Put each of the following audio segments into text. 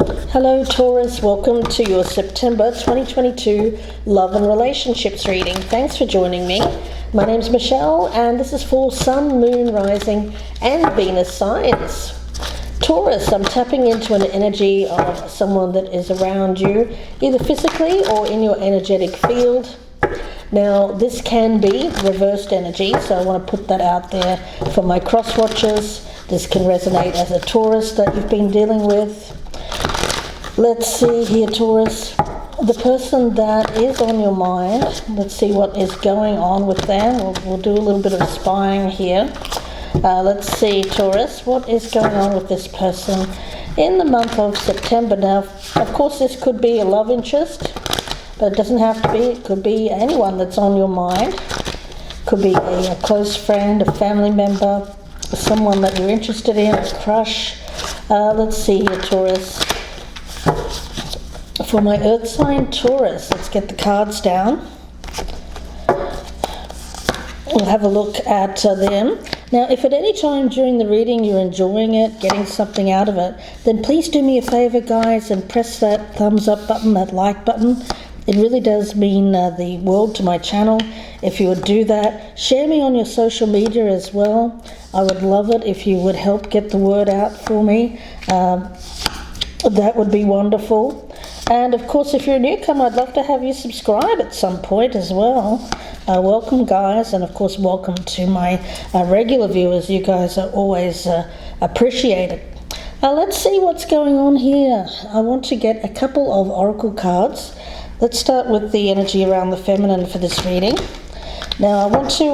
Hello Taurus, welcome to your September 2022 love and relationships reading. Thanks for joining me. My name's Michelle and this is for Sun, Moon, Rising and Venus signs. Taurus, I'm tapping into an energy of someone that is around you, either physically or in your energetic field. Now this can be reversed energy, so I want to put that out there for my cross watchers. This can resonate as a Taurus that you've been dealing with. Let's see here, Taurus, the person that is on your mind. Let's see what is going on with them. We'll do a little bit of spying here. Let's see, Taurus, what is going on with this person in the month of September. Now, of course, this could be a love interest, but it doesn't have to be. It could be anyone that's on your mind. Could be a close friend, a family member, someone that you're interested in, a crush. Let's see here, Taurus. For my earth sign Taurus, let's get the cards down. We'll have a look at them. Now, if at any time during the reading you're enjoying it, getting something out of it, then please do me a favor, guys, and press that thumbs up button, that like button. It really does mean the world to my channel if you would do that. Share me on your social media as well. I would love it if you would help get the word out for me. That would be wonderful. And of course, if you're a newcomer, I'd love to have you subscribe at some point as well. Welcome, guys, and of course welcome to my regular viewers. You guys are always appreciated. Let's see what's going on here. I want to get a couple of oracle cards. Let's start with the energy around the feminine for this reading. Now, I want to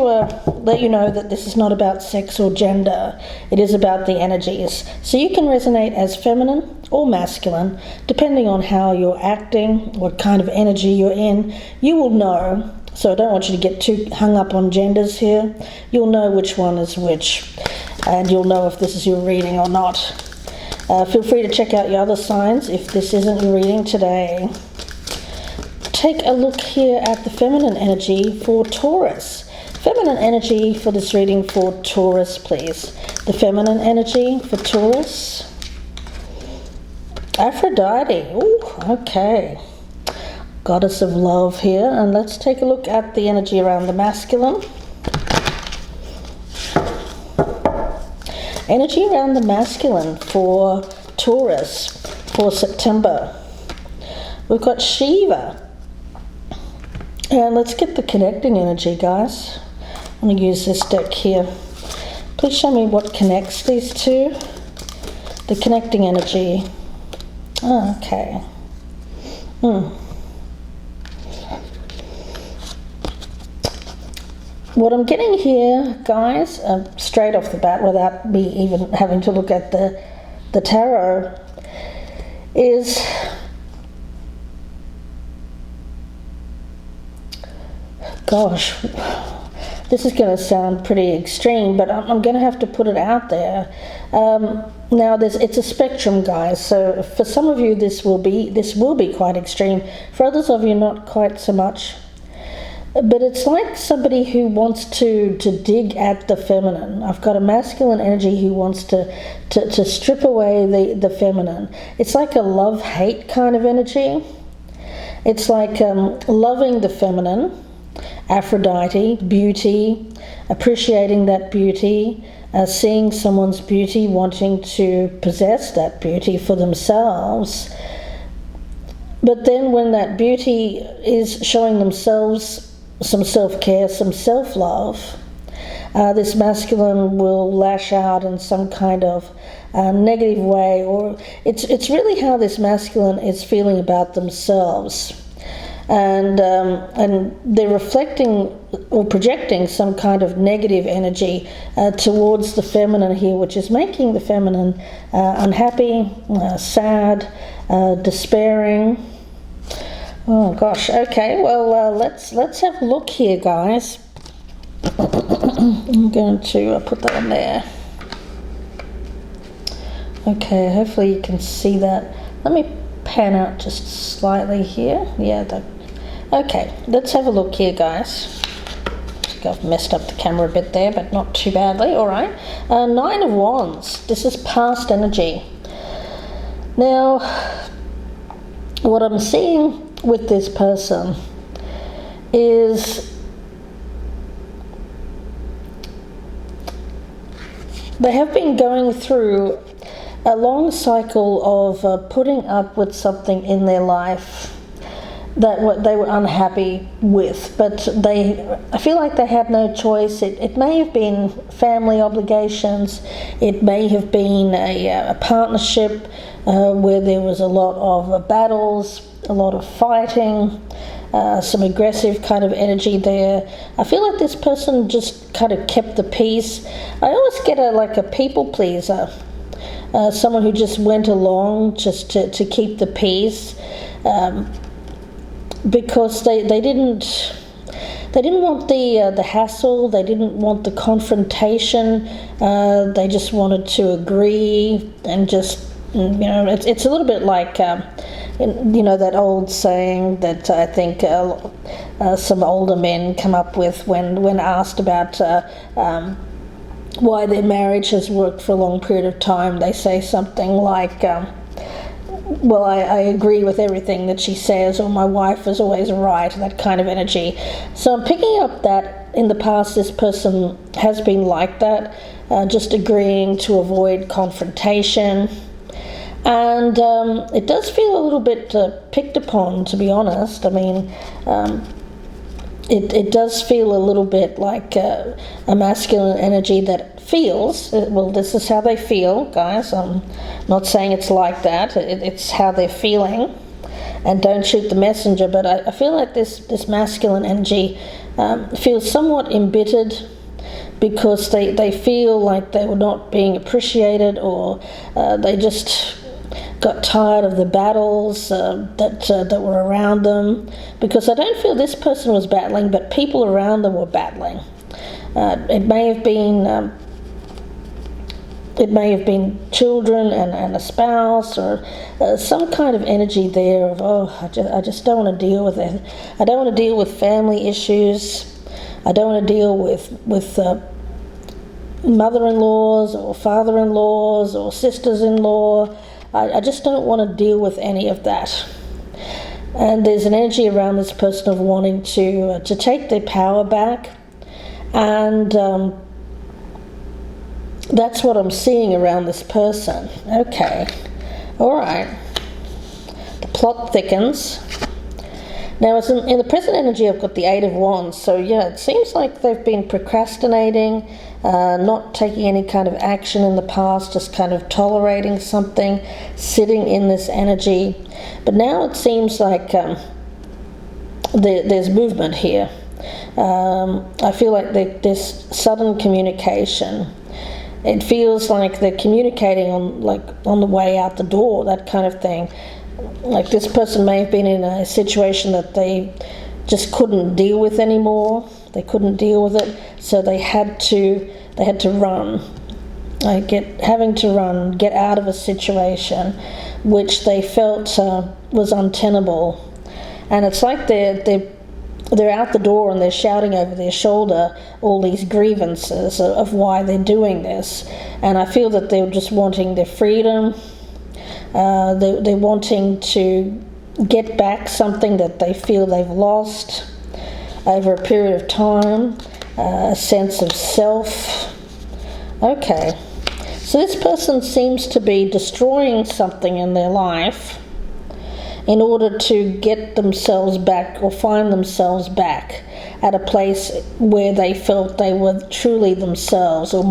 let you know that this is not about sex or gender. It is about the energies. So you can resonate as feminine or masculine, depending on how you're acting, what kind of energy you're in. You will know, so I don't want you to get too hung up on genders here. You'll know which one is which, and you'll know if this is your reading or not. Feel free to check out your other signs if this isn't your reading today. Take a look here at the feminine energy for Taurus. Feminine energy for this reading for Taurus, please. The feminine energy for Taurus. Aphrodite. Ooh, okay. Goddess of love here. And let's take a look at the energy around the masculine. Energy around the masculine for Taurus for September. We've got Shiva. And let's get the connecting energy, guys. I'm going to use this deck here. Please show me what connects these two. The connecting energy. Oh, okay. What I'm getting here, guys, straight off the bat, without me even having to look at the tarot, is gosh, this is going to sound pretty extreme, but I'm going to have to put it out there. Now, it's a spectrum, guys. So for some of you, this will be quite extreme. For others of you, not quite so much. But it's like somebody who wants to dig at the feminine. I've got a masculine energy who wants to strip away the feminine. It's like a love-hate kind of energy. It's like loving the feminine. Aphrodite, beauty, appreciating that beauty, seeing someone's beauty, wanting to possess that beauty for themselves. But then when that beauty is showing themselves some self-care, some self-love, this masculine will lash out in some kind of negative way, or it's really how this masculine is feeling about themselves. And they're reflecting or projecting some kind of negative energy towards the feminine here, which is making the feminine unhappy, sad, despairing. Oh gosh. Okay. Well, let's have a look here, guys. I'm going to put that on there. Okay. Hopefully you can see that. Let me pan out just slightly here. Yeah. Okay, let's have a look here, guys. I've messed up the camera a bit there, but not too badly. All right. Nine of Wands. This is past energy. Now, what I'm seeing with this person is they have been going through a long cycle of putting up with something in their life that what they were unhappy with, but I feel like they had no choice. It may have been family obligations, it may have been a partnership where there was a lot of battles, a lot of fighting, some aggressive kind of energy there. I feel like this person just kind of kept the peace. I always get like a people pleaser, someone who just went along just to keep the peace. Because they didn't want the hassle, they didn't want the confrontation, they just wanted to agree and just, it's a little bit like, that old saying that I think some older men come up with when asked about why their marriage has worked for a long period of time. They say something like, well, I agree with everything that she says, or my wife is always right, that kind of energy. So I'm picking up that in the past this person has been like that, just agreeing to avoid confrontation. And it does feel a little bit picked upon, to be honest. I mean, it does feel a little bit like a masculine energy that feels, well, this is how they feel, guys. I'm not saying it's like that. It's how they're feeling. And don't shoot the messenger, but I feel like this masculine energy feels somewhat embittered because they feel like they were not being appreciated, or they just got tired of the battles that were around them, because I don't feel this person was battling, but people around them were battling. It may have been children and a spouse, or some kind of energy there of, I just don't want to deal with it. I don't want to deal with family issues. I don't want to deal with mother-in-laws or father-in-laws or sisters-in-law. I just don't want to deal with any of that. And there's an energy around this person of wanting to take their power back, and that's what I'm seeing around this person. Okay, all right. The plot thickens. Now, as in the present energy, I've got the Eight of Wands. So, yeah, it seems like they've been procrastinating, not taking any kind of action in the past, just kind of tolerating something, sitting in this energy. But now it seems like there's movement here. I feel like there's sudden communication. It feels like they're communicating on the way out the door, that kind of thing. Like this person may have been in a situation that they just couldn't deal with anymore. They couldn't deal with it, so they had to run. Having to run, get out of a situation which they felt was untenable. And it's like they're out the door and they're shouting over their shoulder all these grievances of why they're doing this. And I feel that they're just wanting their freedom. They're wanting to get back something that they feel they've lost over a period of time, a sense of self. Okay, so this person seems to be destroying something in their life in order to get themselves back, or find themselves back at a place where they felt they were truly themselves, or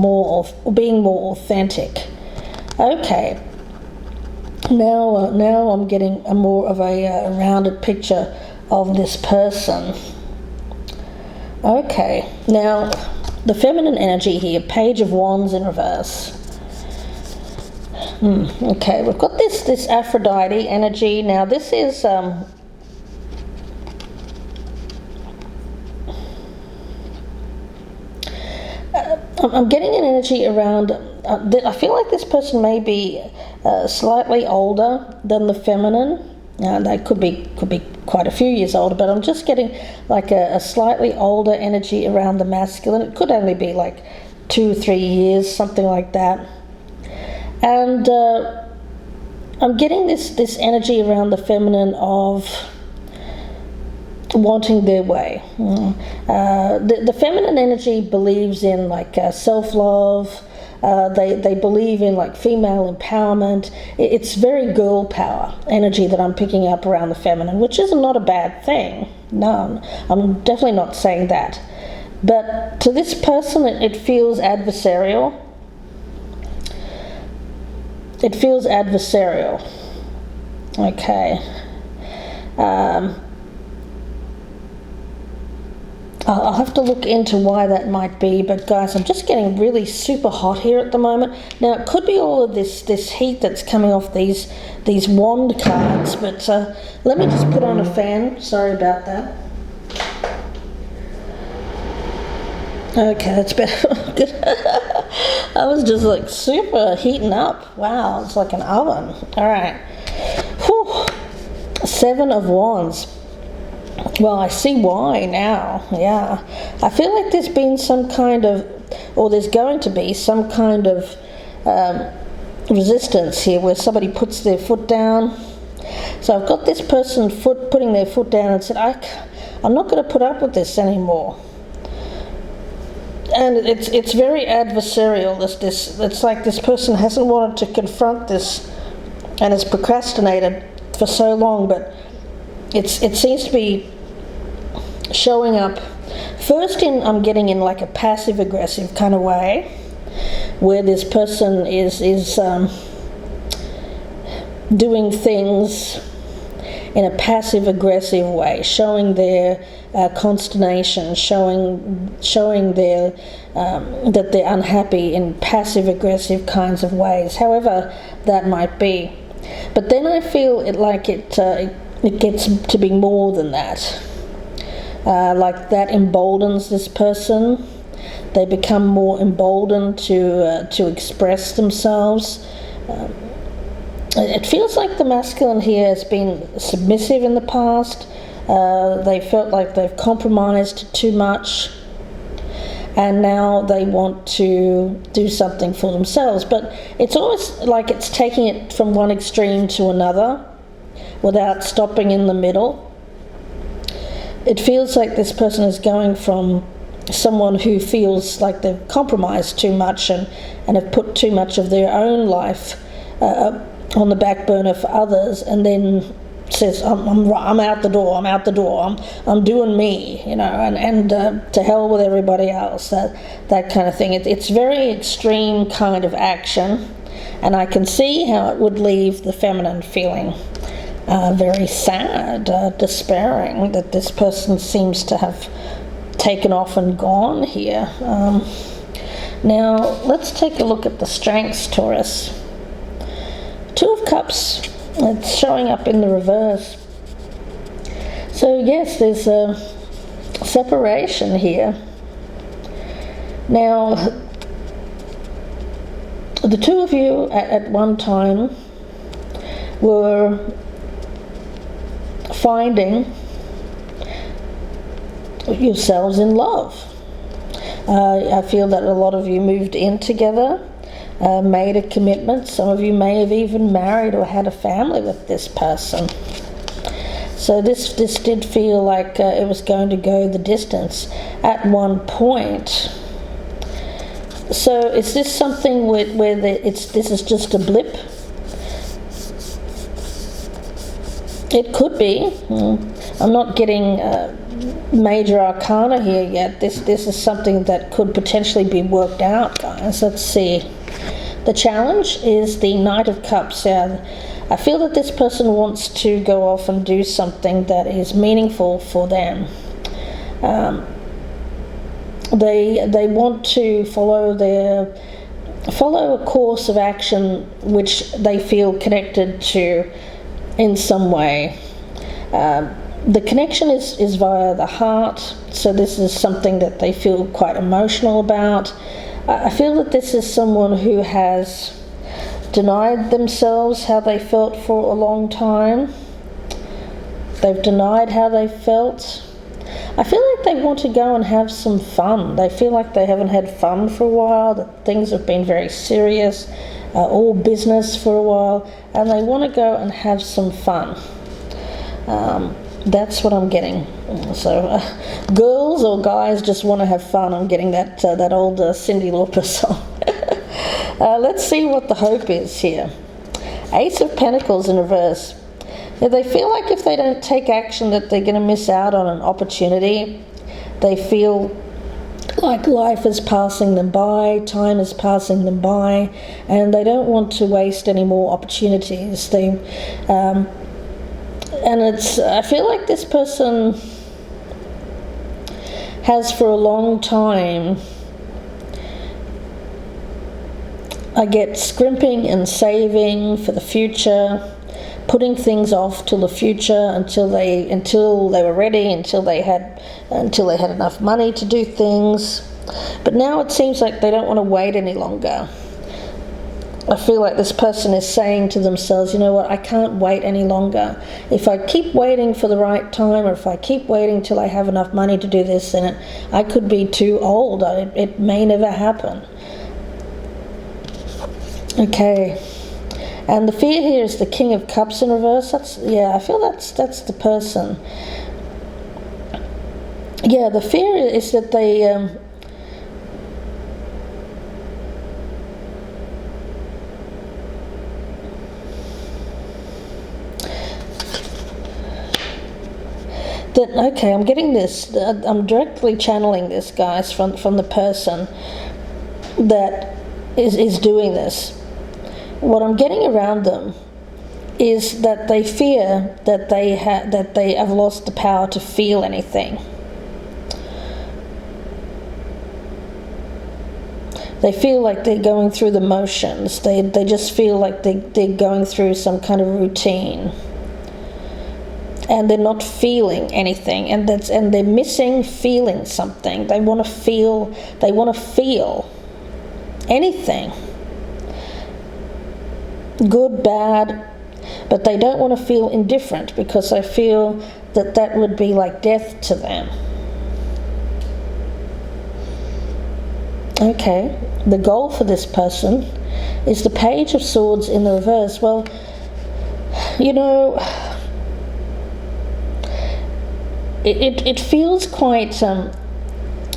being more authentic. Okay. Now I'm getting a more of a rounded picture of this person. Okay, now the feminine energy here, Page of Wands in reverse. Okay, we've got this Aphrodite energy. Now this is I'm getting an energy around I feel like this person may be slightly older than the feminine. They could be quite a few years older, but I'm just getting like a slightly older energy around the masculine. It could only be like 2 or 3 years, something like that. And I'm getting this energy around the feminine of wanting their way. The feminine energy believes in like self-love. They believe in like female empowerment. It's very girl power energy that I'm picking up around the feminine, which is not a bad thing. No, I'm definitely not saying that. But to this person, it feels adversarial. It feels adversarial. Okay. I'll have to look into why that might be, but guys, I'm just getting really super hot here at the moment. Now, it could be all of this heat that's coming off these wand cards, but let me just put on a fan. Sorry about that. Okay, that's better. Good. I was just like super heating up. Wow, it's like an oven. All right. Whew. 7 of Wands. Well, I see why now. Yeah. I feel like there's been some kind of, or there's going to be some kind of resistance here where somebody puts their foot down. So I've got this person putting their foot down and said, I'm not going to put up with this anymore. And it's very adversarial. It's like this person hasn't wanted to confront this and has procrastinated for so long, but it seems to be showing up first I'm getting in like a passive aggressive kind of way, where this person is doing things in a passive aggressive way, showing their consternation, showing their that they're unhappy in passive aggressive kinds of ways, however that might be. But then I feel it gets to be more than that. Like that emboldens this person. They become more emboldened to express themselves. It feels like the masculine here has been submissive in the past. They felt like they've compromised too much, and now they want to do something for themselves. But it's almost like it's taking it from one extreme to another without stopping in the middle. It feels like this person is going from someone who feels like they've compromised too much and have put too much of their own life on the back burner for others, and then says, I'm out the door, I'm doing me, and to hell with everybody else, that kind of thing. It's very extreme kind of action, and I can see how it would leave the feminine feeling very sad, despairing, that this person seems to have taken off and gone here. Now, let's take a look at the strengths, Taurus. 2 of Cups, it's showing up in the reverse. So yes, there's a separation here. Now, the 2 of you at one time were finding yourselves in love. I feel that a lot of you moved in together, made a commitment. Some of you may have even married or had a family with this person. So this did feel like it was going to go the distance at one point. So is this something where this is just a blip? It could be. I'm not getting major arcana here yet. This is something that could potentially be worked out, guys. Let's see. The challenge is the Knight of Cups. I feel that this person wants to go off and do something that is meaningful for them. They want to follow a course of action which they feel connected to in some way. The connection is via the heart, so this is something that they feel quite emotional about. I feel that this is someone who has denied themselves how they felt for a long time. They've denied how they felt. I feel like they want to go and have some fun. They feel like they haven't had fun for a while, that things have been very serious, all business for a while, and they want to go and have some fun. That's what I'm getting. So girls or guys just want to have fun. I'm getting that old Cyndi Lauper song. Let's see what the hope is here. Ace of Pentacles in reverse. Yeah, they feel like if they don't take action that they're going to miss out on an opportunity. They feel like life is passing them by, time is passing them by, and they don't want to waste any more opportunities. I feel like this person has for a long time, I get scrimping and saving for the future, putting things off till the future until they were ready, until they had enough money to do things. But now it seems like they don't want to wait any longer. I feel like this person is saying to themselves, you know what, I can't wait any longer. If I keep waiting for the right time, or if I keep waiting till I have enough money to do this, then I could be too old. It may never happen. Okay. And the fear here is the King of Cups in reverse. I feel that's the person. Yeah, the fear is that they okay, I'm getting this. I'm directly channeling this, guys, from the person that is doing this. What I'm getting around them is that they fear that they have lost the power to feel anything. They feel like they're going through the motions. They just feel like they're going through some kind of routine, and they're not feeling anything, and they're missing feeling something. They want to feel anything. Good, bad, but they don't want to feel indifferent, because they feel that would be like death to them. Okay, the goal for this person is the Page of Swords in the reverse. Well, you know, it feels quite,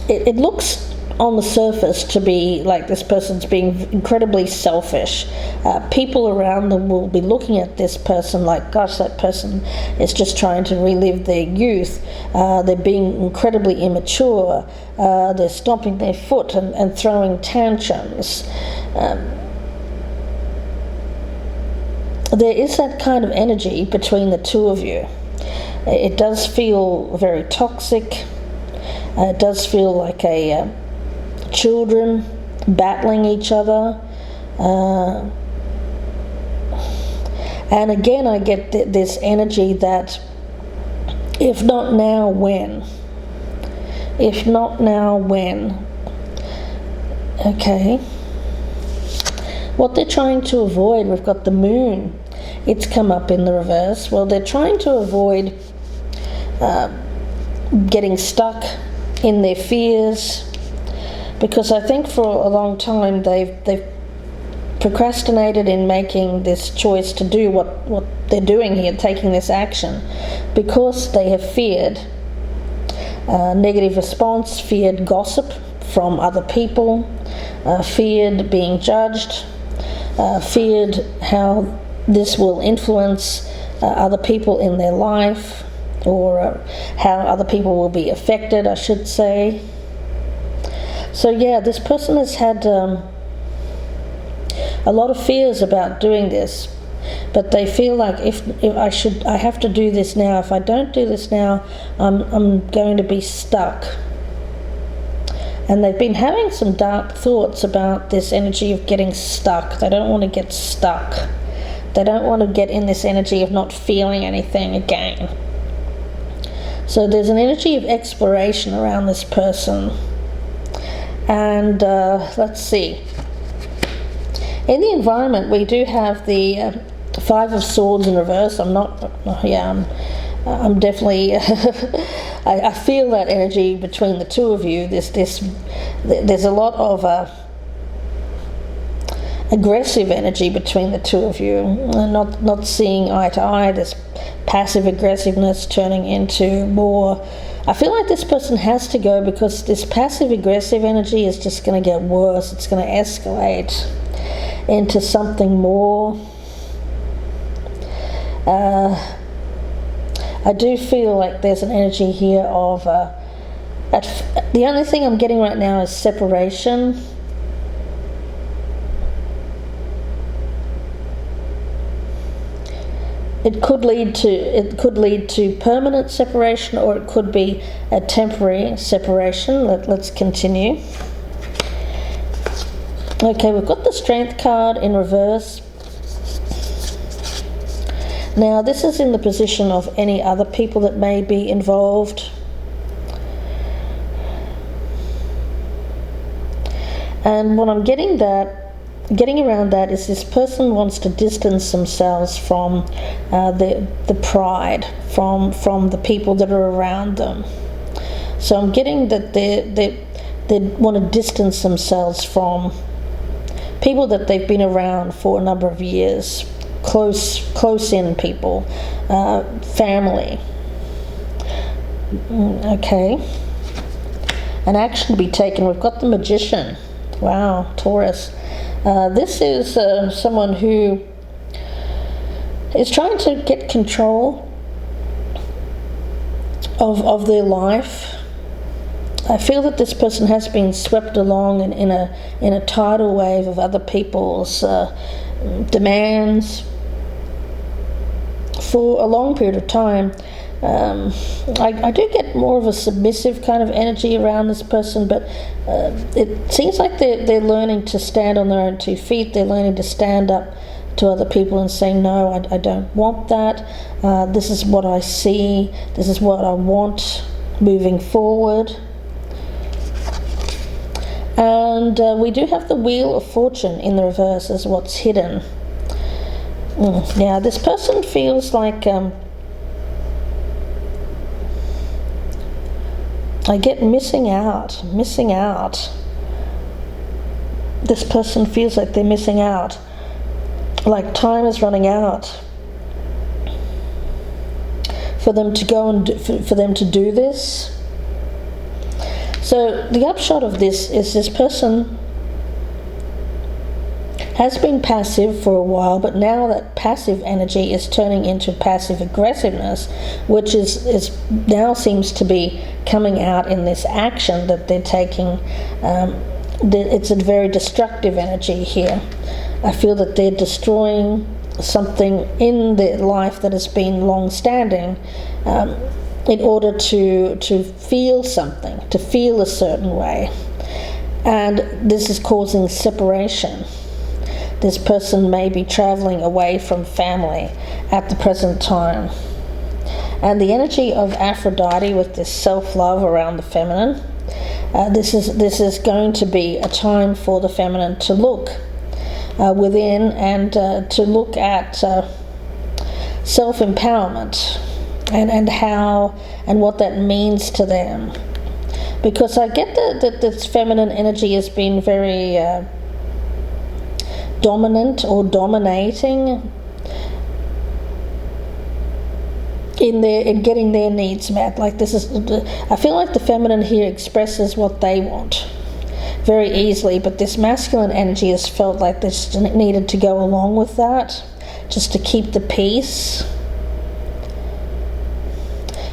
it looks on the surface to be like this person's being incredibly selfish. People around them will be looking at this person like, gosh, that person is just trying to relive their youth. They're being incredibly immature. They're stomping their foot and throwing tantrums. There is that kind of energy between the two of you. It does feel very toxic. It does feel like children battling each other. And again, I get this energy that if not now, when? If not now, when? Okay. What they're trying to avoid, we've got the moon. It's come up in the reverse. Well, they're trying to avoid getting stuck in their fears, because I think for a long time they've procrastinated in making this choice to do what they're doing here, taking this action, because they have feared negative response, feared gossip from other people, feared being judged, feared how this will influence other people in their life, or how other people will be affected, I should say. So yeah, this person has had a lot of fears about doing this, but they feel like if I have to do this now. If I don't do this now, I'm going to be stuck. And they've been having some dark thoughts about this energy of getting stuck. They don't want to get stuck. They don't want to get in this energy of not feeling anything again. So there's an energy of exploration around this person. And let's see. In the environment, we do have the Five of Swords in reverse. I'm definitely. I feel that energy between the two of you. There's a lot of aggressive energy between the two of you, and not seeing eye to eye. This passive aggressiveness turning into more. I feel like this person has to go, because this passive aggressive energy is just going to get worse. It's going to escalate into something more. I do feel like there's an energy here of the only thing I'm getting right now is separation. It could lead to permanent separation, or it could be a temporary separation. Let's continue. Okay, we've got the Strength card in reverse. Now, this is in the position of any other people that may be involved. And what I'm getting around that is this person wants to distance themselves from the pride, from the people that are around them. So I'm getting that they want to distance themselves from people that they've been around for a number of years, close in people, family. Okay. An action to be taken. We've got the Magician. Wow, Taurus. This is someone who is trying to get control of their life. I feel that this person has been swept along in a tidal wave of other people's demands for a long period of time. I do get more of a submissive kind of energy around this person, but it seems like they're learning to stand on their own 2 feet. They're learning to stand up to other people and say, no, I don't want that. This is what I see. This is what I want moving forward. And we do have the Wheel of Fortune in the reverse as what's hidden. Yeah, this person feels like I get missing out. This person feels like they're missing out, like time is running out for them to go and for them to do this. So the upshot of this is this person has been passive for a while, but now that passive energy is turning into passive aggressiveness, which is now seems to be coming out in this action that they're taking. It's a very destructive energy here. I feel that they're destroying something in their life that has been long-standing in order to feel something, to feel a certain way. And this is causing separation. This person may be traveling away from family at the present time. And the energy of Aphrodite with this self-love around the feminine, this is going to be a time for the feminine to look within and to look at self-empowerment and how and what that means to them. Because I get that this feminine energy has been very dominant or dominating in getting their needs met. Like this is, I feel like the feminine here expresses what they want very easily, but this masculine energy has felt like this needed to go along with that, just to keep the peace.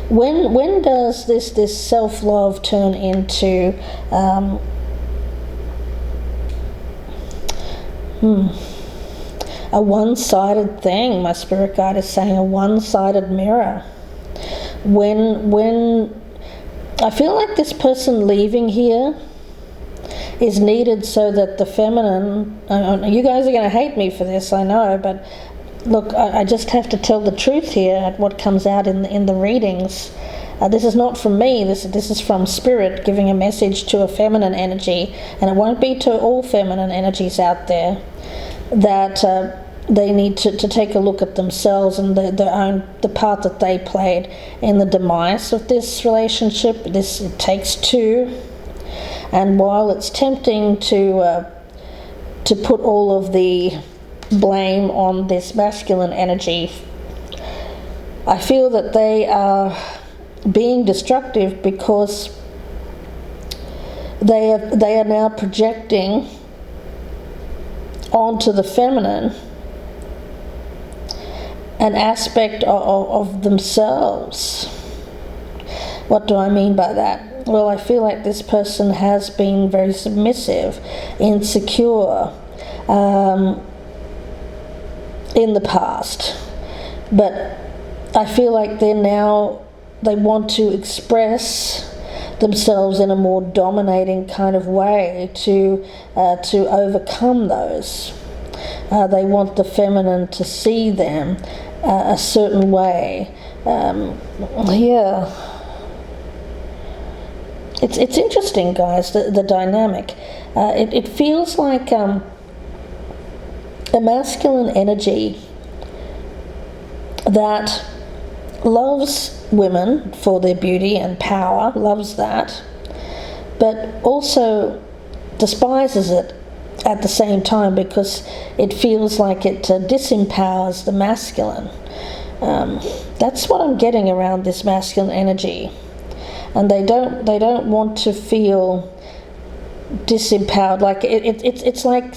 When does this self-love turn into a one-sided thing? My spirit guide is saying a one-sided mirror. When I feel like this person leaving here is needed so that the feminine, you guys are going to hate me for this, I know, but look, I just have to tell the truth here at what comes out in the readings. This is not from me, this is from Spirit giving a message to a feminine energy, and it won't be to all feminine energies out there, that they need to take a look at themselves and the part that they played in the demise of this relationship. It takes two, and while it's tempting to to put all of the blame on this masculine energy. I feel that they are being destructive because they are now projecting onto the feminine an aspect of themselves. What do I mean by that? Well, I feel like this person has been very submissive, insecure in the past, but I feel like they want to express themselves in a more dominating kind of way to overcome those. They want the feminine to see them a certain way. It's interesting, guys, the dynamic. It feels like a masculine energy that loves women for their beauty and power, loves that, but also despises it at the same time because it feels like it disempowers the masculine. That's what I'm getting around this masculine energy, and they don't want to feel disempowered. Like it's like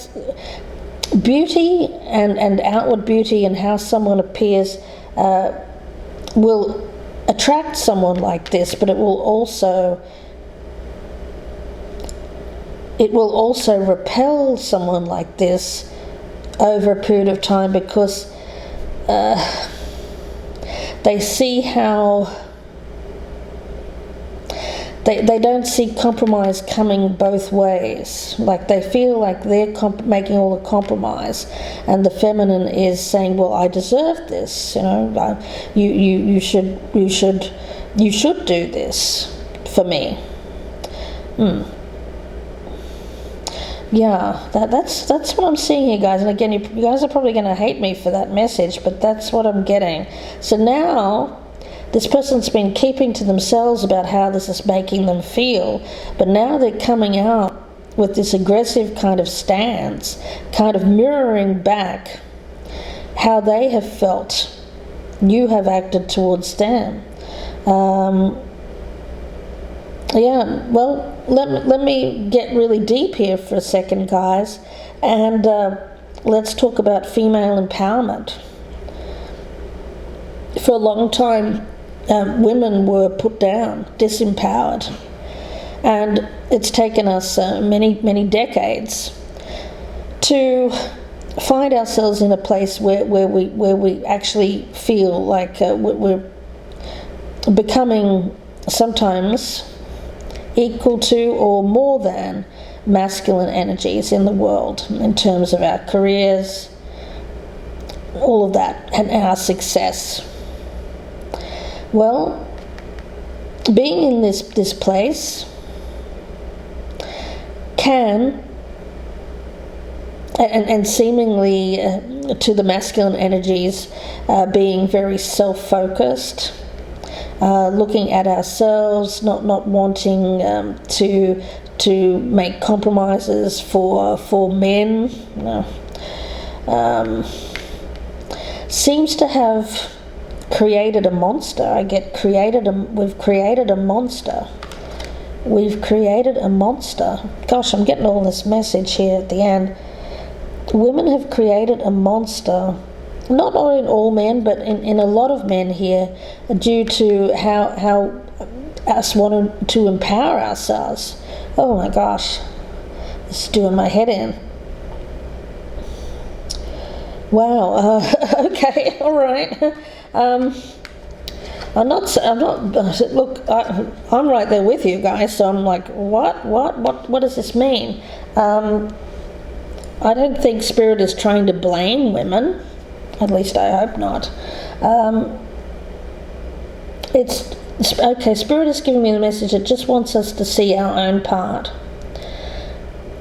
beauty and outward beauty and how someone appears will attract someone like this, but it will also repel someone like this over a period of time because they see how they don't see compromise coming both ways. Like they feel like they're making all the compromise, and the feminine is saying, "Well, I deserve this. You should do this for me." Yeah, that's what I'm seeing here, guys. And again, you guys are probably going to hate me for that message, but that's what I'm getting. So now, this person's been keeping to themselves about how this is making them feel, but now they're coming out with this aggressive kind of stance, kind of mirroring back how they have felt you have acted towards them. Well, let me get really deep here for a second, guys, and let's talk about female empowerment. For a long time, women were put down, disempowered, and it's taken us many decades to find ourselves in a place where we actually feel like we're becoming sometimes equal to or more than masculine energies in the world in terms of our careers, all of that, and our success. Well, being in this place can, and seemingly to the masculine energies being very self-focused, looking at ourselves, not wanting to make compromises for men, seems to have created a monster. We've created a monster. We've created a monster. Gosh, I'm getting all this message here at the end. Women have created a monster, not in all men, but in a lot of men here, due to how us wanting to empower ourselves. Oh my gosh, it's doing my head in. Wow. Okay. All right. I'm not. Look, I'm right there with you guys. So I'm like, what does this mean? I don't think Spirit is trying to blame women. At least I hope not. It's okay. Spirit is giving me the message. It just wants us to see our own part,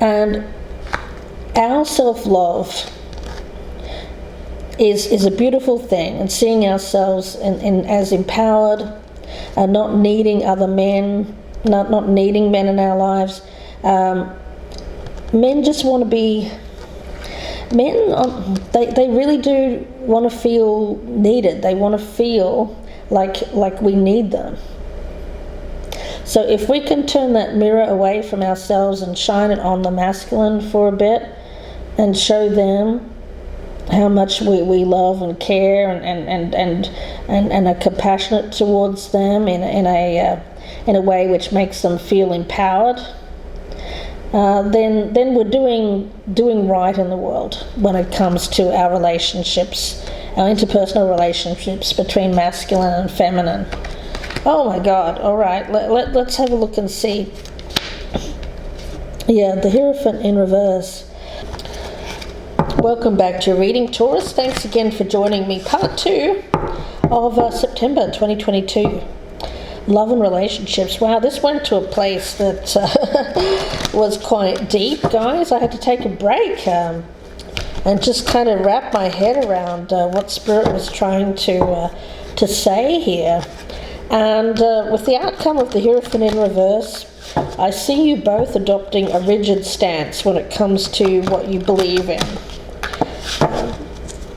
and our self-love is a beautiful thing, and seeing ourselves as empowered, and not needing other men, not needing men in our lives. Men just want to be Men, they really do want to feel needed. They want to feel like we need them. So if we can turn that mirror away from ourselves and shine it on the masculine for a bit and show them how much we love and care and are compassionate towards them in a way which makes them feel empowered, then we're doing right in the world when it comes to our relationships, our interpersonal relationships between masculine and feminine. Oh my God! All right, let's have a look and see. Yeah, the Hierophant in reverse. Welcome back to your reading, Taurus. Thanks again for joining me. Part 2 of September 2022. Love and relationships. Wow, this went to a place that was quite deep, guys. I had to take a break and just kind of wrap my head around what Spirit was trying to say here. And with the outcome of the Hierophant in reverse, I see you both adopting a rigid stance when it comes to what you believe in.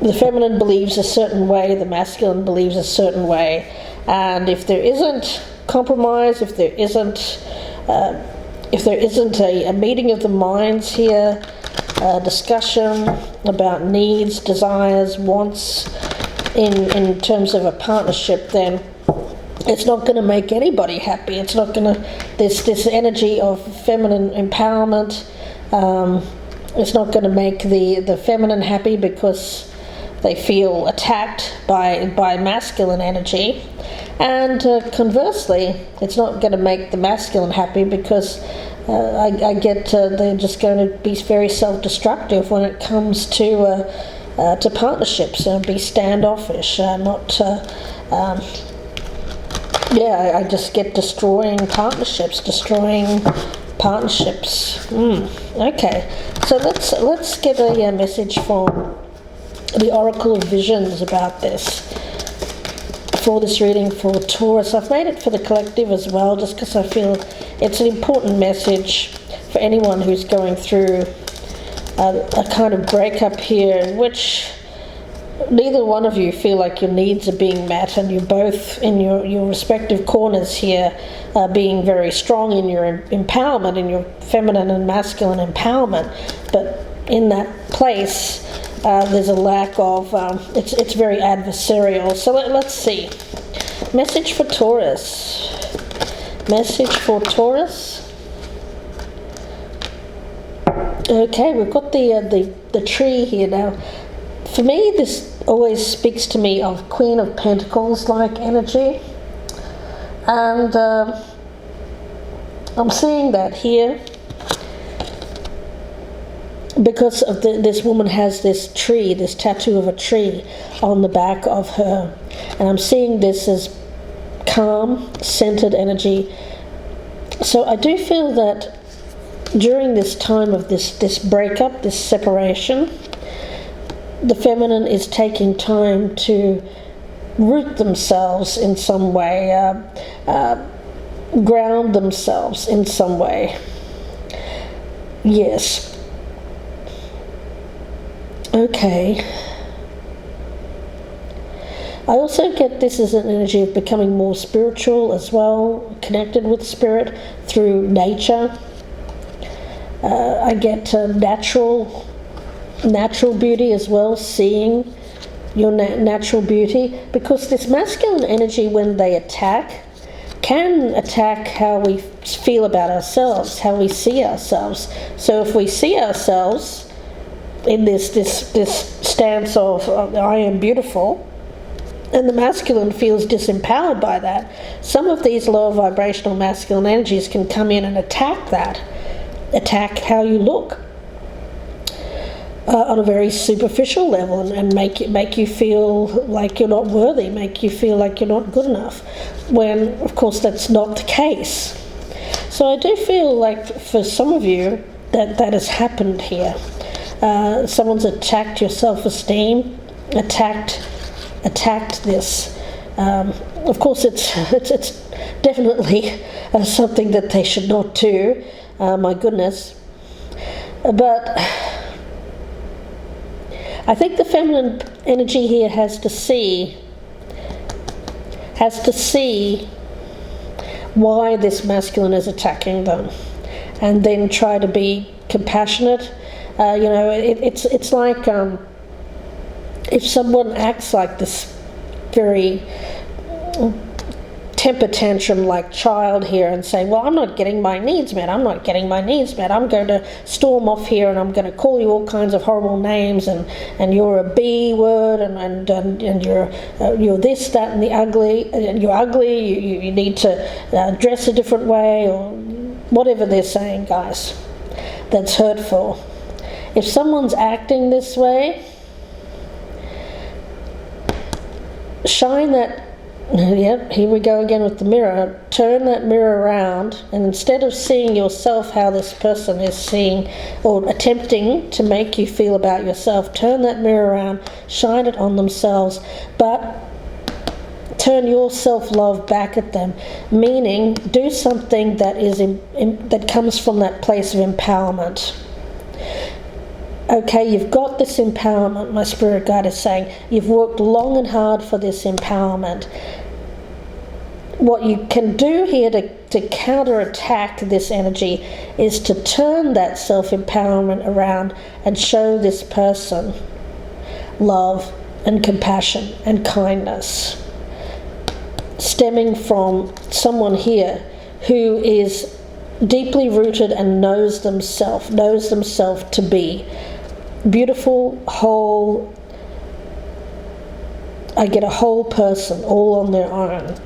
The feminine believes a certain way, the masculine believes a certain way, and if there isn't compromise, if there isn't a meeting of the minds here, a discussion about needs, desires, wants in terms of a partnership, then it's not going to make anybody happy. It's not going to, this energy of feminine empowerment, it's not going to make the feminine happy because they feel attacked by masculine energy. And conversely, it's not going to make the masculine happy because I get they're just going to be very self-destructive when it comes to partnerships and be standoffish, I just get destroying partnerships. Okay, so let's get a message from the Oracle of Visions about this for this reading for Taurus. I've made it for the collective as well, just because I feel it's an important message for anyone who's going through a kind of breakup here in which neither one of you feel like your needs are being met, and you're both in your respective corners here being very strong in your empowerment, in your feminine and masculine empowerment, but in that place there's a lack of, it's very adversarial. So let's see. Message for Taurus. Message for Taurus. Okay, we've got the tree here now. For me, this always speaks to me of Queen of Pentacles-like energy. And I'm seeing that here because of this woman has this tree, this tattoo of a tree on the back of her. And I'm seeing this as calm, centered energy. So I do feel that during this time of this breakup, this separation, the feminine is taking time to root themselves in some way, ground themselves in some way. Yes. Okay. I also get this as an energy of becoming more spiritual as well, connected with spirit through nature. I get natural beauty as well, seeing your natural beauty, because this masculine energy, when they attack, can attack how we feel about ourselves, how we see ourselves. So if we see ourselves in this stance of I am beautiful, and the masculine feels disempowered by that, some of these lower vibrational masculine energies can come in and attack how you look on a very superficial level, and make you feel like you're not worthy, make you feel like you're not good enough, when of course that's not the case. So I do feel like for some of you that has happened here. Someone's attacked your self-esteem, attacked this. Of course, it's definitely something that they should not do. My goodness, but I think the feminine energy here has to see why this masculine is attacking them, and then try to be compassionate. It's like if someone acts like this very temper tantrum like child here and say, well, I'm not getting my needs met, I'm going to storm off here and I'm going to call you all kinds of horrible names, and you're a B word, and you're this, that, and the ugly, and you're ugly, you need to dress a different way, or whatever they're saying, guys, that's hurtful. If someone's acting this way, shine that, here we go again with the mirror, turn that mirror around, and instead of seeing yourself how this person is seeing or attempting to make you feel about yourself, turn that mirror around, shine it on themselves, but turn your self-love back at them, meaning do something that is that comes from that place of empowerment. Okay, you've got this empowerment, my spirit guide is saying. You've worked long and hard for this empowerment. What you can do here to counterattack this energy is to turn that self-empowerment around and show this person love and compassion and kindness, stemming from someone here who is deeply rooted and knows themselves to be beautiful, whole. I get a whole person all on their own.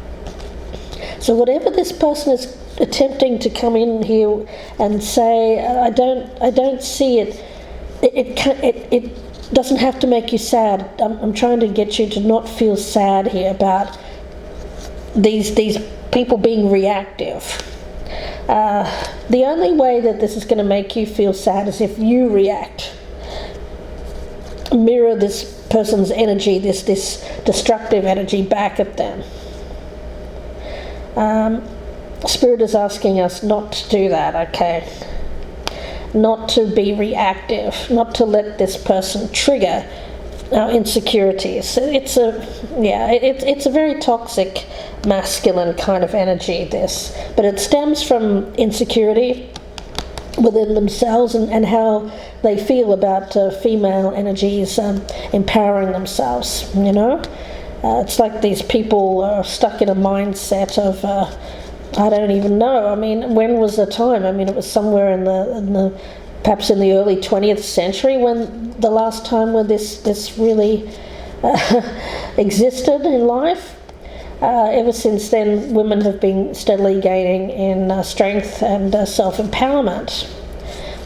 So whatever this person is attempting to come in here and say, I don't see it. It doesn't have to make you sad. I'm trying to get you to not feel sad here about these people being reactive. The only way that this is going to make you feel sad is if you react. Mirror this person's energy, this destructive energy back at them. Spirit is asking us not to do that, okay? Not to be reactive, not to let this person trigger our insecurities. It's a very toxic masculine kind of energy, this, but it stems from insecurity within themselves and how they feel about female energies empowering themselves, It's like these people are stuck in a mindset of, I don't even know. I mean, when was the time? I mean, it was somewhere in the perhaps in the early 20th century when the last time when this really existed in life. Ever since then, women have been steadily gaining in strength and self-empowerment.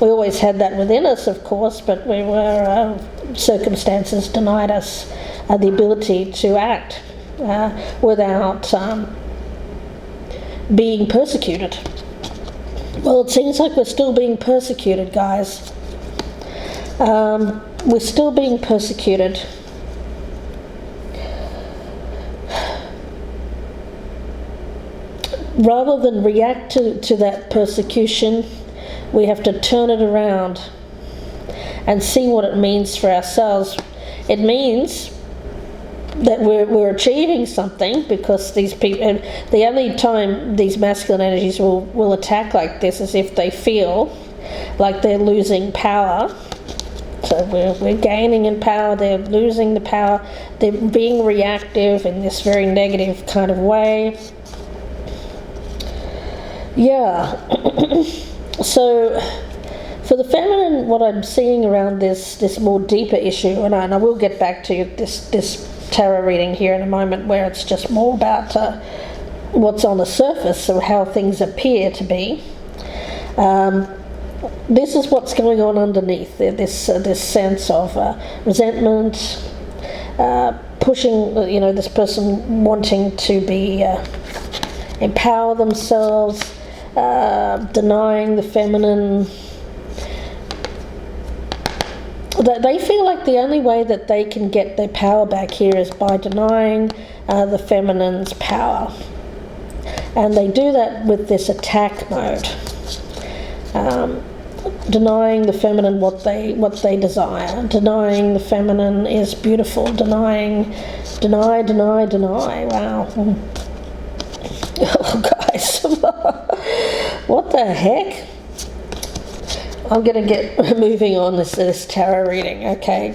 We always had that within us, of course, but we were circumstances denied us the ability to act without being persecuted. Well, it seems like we're still being persecuted, guys. We're still being persecuted. Rather than react to that persecution, we have to turn it around and see what it means for ourselves. It means that we're achieving something, because these people, the only time these masculine energies will attack like this is if they feel like they're losing power. So we're gaining in power, they're losing the power, they're being reactive in this very negative kind of way. Yeah. So for the feminine, what I'm seeing around this more deeper issue, and I will get back to this tarot reading here in a moment, where it's just more about what's on the surface, or how things appear to be. This is what's going on underneath, this sense of resentment, pushing, this person wanting to be empower themselves, denying the feminine. They feel like the only way that they can get their power back here is by denying the feminine's power. And they do that with this attack mode. denying the feminine what they desire, denying the feminine is beautiful, deny. Wow. Oh, guys, what the heck? I'm going to get moving on this tarot reading. Okay,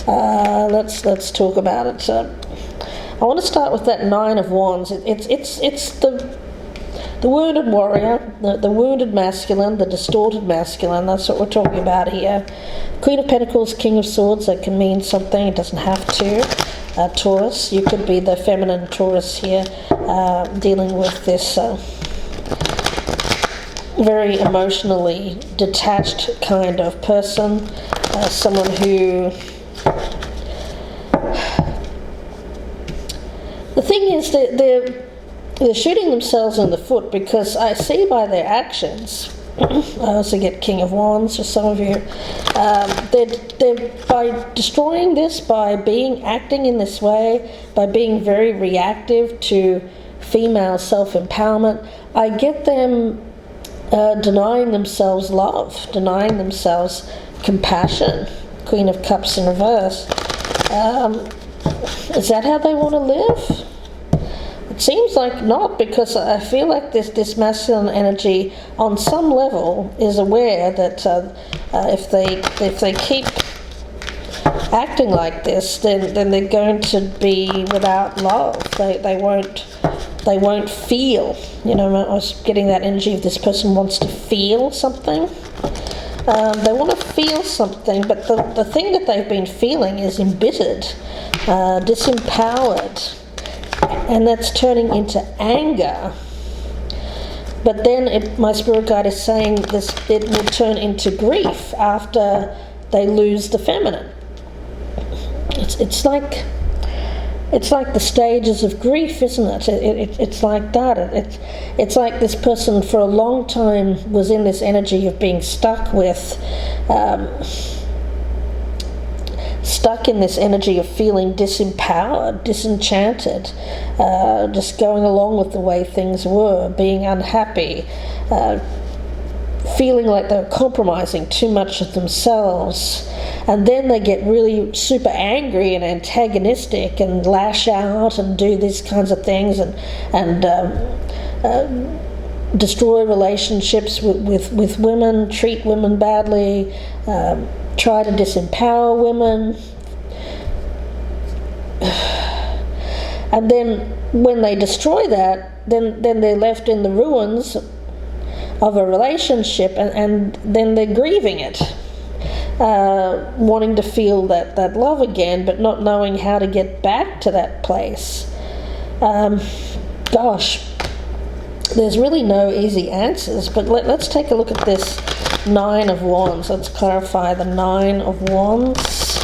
let's talk about it. I want to start with that Nine of Wands. It's the wounded warrior, the wounded masculine, the distorted masculine. That's what we're talking about here. Queen of Pentacles, King of Swords. That can mean something. It doesn't have to. Taurus. You could be the feminine Taurus here, dealing with this very emotionally detached kind of person. Someone who... The thing is that they're shooting themselves in the foot, because I see by their actions, I also get King of Wands for some of you, they're by destroying this, by acting in this way, by being very reactive to female self-empowerment, I get them denying themselves love, denying themselves compassion. Queen of Cups in reverse. Is that how they want to live? It seems like not, because I feel like this masculine energy on some level is aware that if they keep acting like this, then they're going to be without love. They won't feel. You know, I was getting that energy of this person wants to feel something. They want to feel something, but the thing that they've been feeling is embittered, disempowered, and that's turning into anger. But then my spirit guide is saying it will turn into grief after they lose the feminine. It's like the stages of grief, isn't it? It's like that. It's like this person for a long time was in this energy of being stuck in this energy of feeling disempowered, disenchanted, just going along with the way things were, being unhappy, feeling like they're compromising too much of themselves. And then they get really super angry and antagonistic and lash out and do these kinds of things and destroy relationships with women, treat women badly, try to disempower women. And then when they destroy that, then they're left in the ruins of a relationship, and then they're grieving it. Wanting to feel that love again, but not knowing how to get back to that place. Gosh, there's really no easy answers, but let's take a look at this Nine of Wands. Let's clarify the Nine of Wands.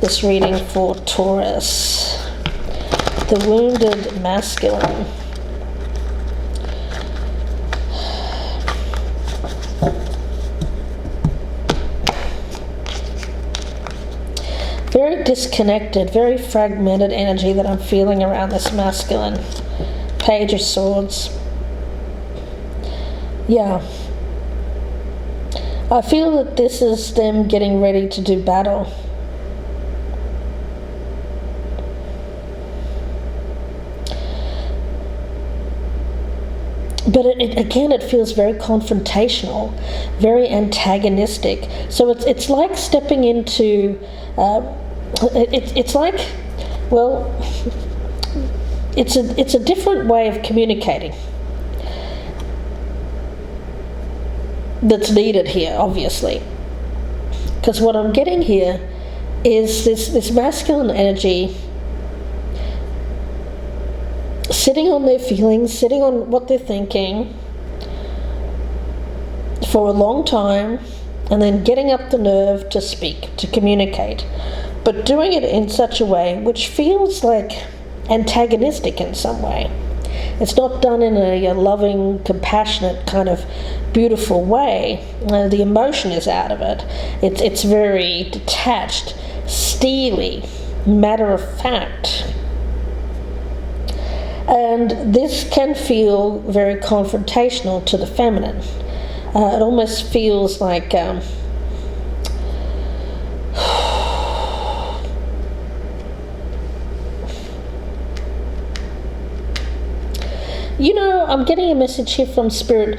This reading for Taurus. The wounded masculine. Very disconnected, very fragmented energy that I'm feeling around this masculine. Page of Swords. Yeah. I feel that this is them getting ready to do battle. But it feels very confrontational, very antagonistic. So it's like stepping into... It's like, well, it's a different way of communicating that's needed here, obviously. Because what I'm getting here is this masculine energy sitting on their feelings, sitting on what they're thinking for a long time, and then getting up the nerve to speak, to communicate, but doing it in such a way which feels like antagonistic in some way. It's not done in a loving, compassionate, kind of beautiful way. The emotion is out of it. It's very detached, steely, matter of fact. And this can feel very confrontational to the feminine. It almost feels like you know, I'm getting a message here from Spirit.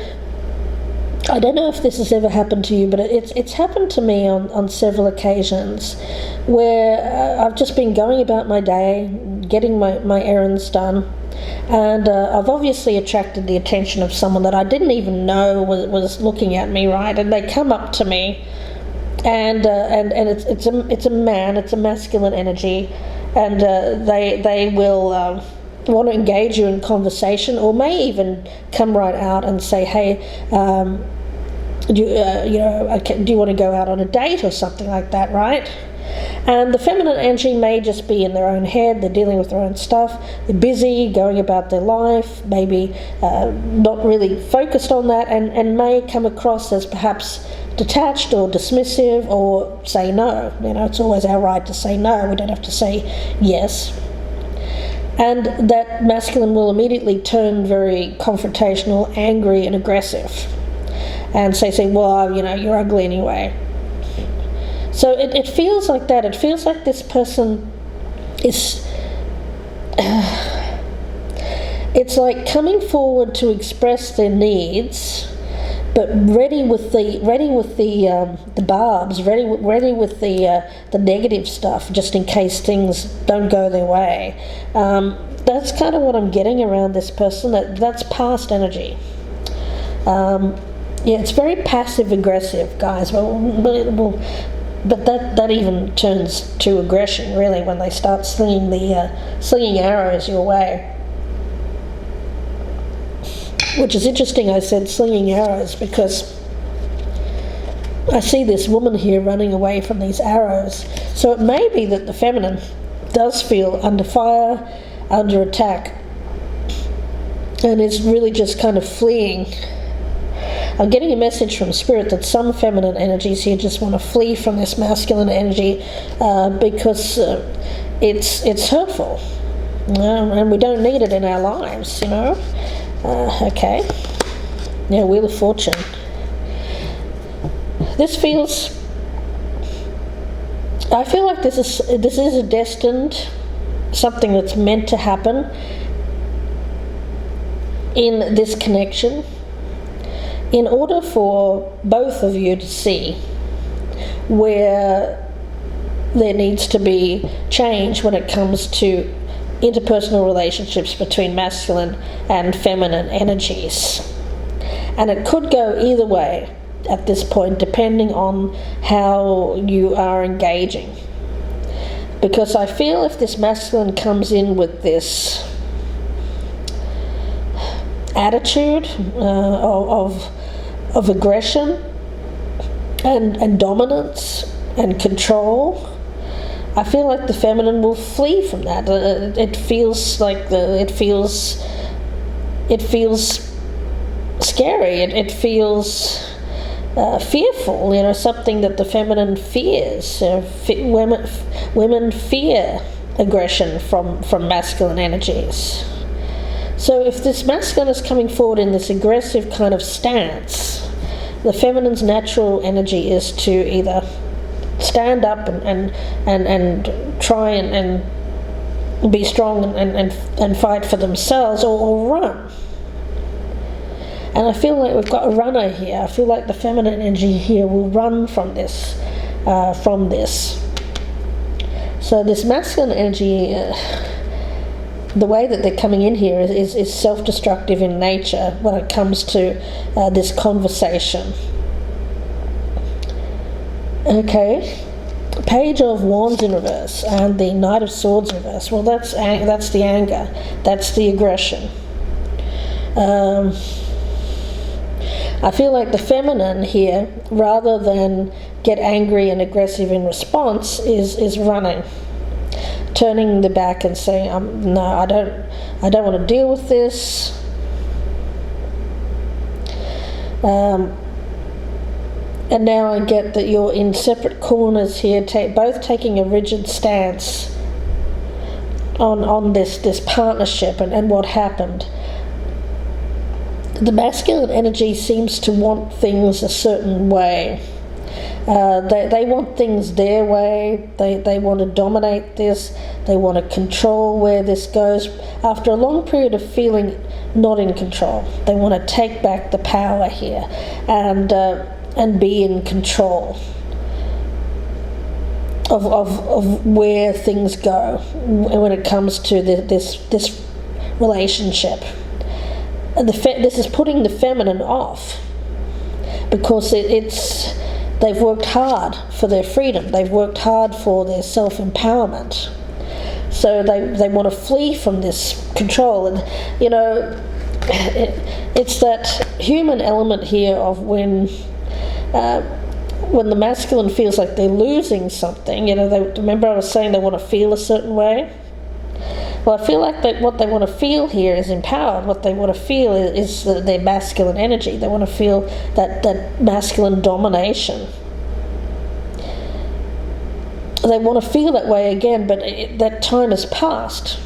I don't know if this has ever happened to you, but it's happened to me on several occasions where I've just been going about my day, getting my errands done, and I've obviously attracted the attention of someone that I didn't even know was looking at me, right? And they come up to me, and it's a man, it's a masculine energy, and they will want to engage you in conversation, or may even come right out and say, hey, do you want to go out on a date or something like that, right? And the feminine energy may just be in their own head, they're dealing with their own stuff, they're busy going about their life, maybe not really focused on that, and may come across as perhaps detached or dismissive, or say no. You know, it's always our right to say no, we don't have to say yes. And that masculine will immediately turn very confrontational, angry and aggressive, and say, well, you know, you're ugly anyway. So it feels like that. It feels like this person is it's like coming forward to express their needs, but ready with the barbs, ready with the negative stuff, just in case things don't go their way. That's kind of what I'm getting around this person. That's past energy. Yeah, it's very passive aggressive, guys. But that even turns to aggression, really, when they start slinging arrows your way. Which is interesting, I said slinging arrows, because I see this woman here running away from these arrows. So it may be that the feminine does feel under fire, under attack, and is really just kind of fleeing. I'm getting a message from Spirit that some feminine energies here just want to flee from this masculine energy because it's hurtful, and we don't need it in our lives, you know. Okay. Now, Wheel of Fortune. This feels... I feel like this is a destined, something that's meant to happen in this connection, in order for both of you to see where there needs to be change when it comes to interpersonal relationships between masculine and feminine energies. And it could go either way at this point, depending on how you are engaging. Because I feel if this masculine comes in with this attitude of aggression and dominance and control, I feel like the feminine will flee from that. It feels like it feels scary. It feels fearful. You know, something that the feminine fears. Women fear aggression from masculine energies. So if this masculine is coming forward in this aggressive kind of stance, the feminine's natural energy is to either stand up and try and be strong and fight for themselves, or run. And I feel like we've got a runner here. I feel like the feminine energy here will run from this. So this masculine energy, the way that they're coming in here is self-destructive in nature when it comes to this conversation. Okay, Page of Wands in reverse and the Knight of Swords in reverse. Well, that's the anger, that's the aggression. I feel like the feminine here, rather than get angry and aggressive in response, is running, turning the back and saying, "No, I don't want to deal with this." And now I get that you're in separate corners here, both taking a rigid stance on this partnership and what happened. the masculine energy seems to want things a certain way. They want things their way. They want to dominate this. They want to control where this goes. After a long period of feeling not in control, they want to take back the power here and be in control of where things go when it comes to this relationship. And this is putting the feminine off, because they've worked hard for their freedom. They've worked hard for their self-empowerment. So they want to flee from this control. And, it's that human element here of when the masculine feels like they're losing something. Remember I was saying they want to feel a certain way? Well, I feel like what they want to feel here is empowered. What they want to feel is their masculine energy. They want to feel that masculine domination. They want to feel that way again, but that time has passed.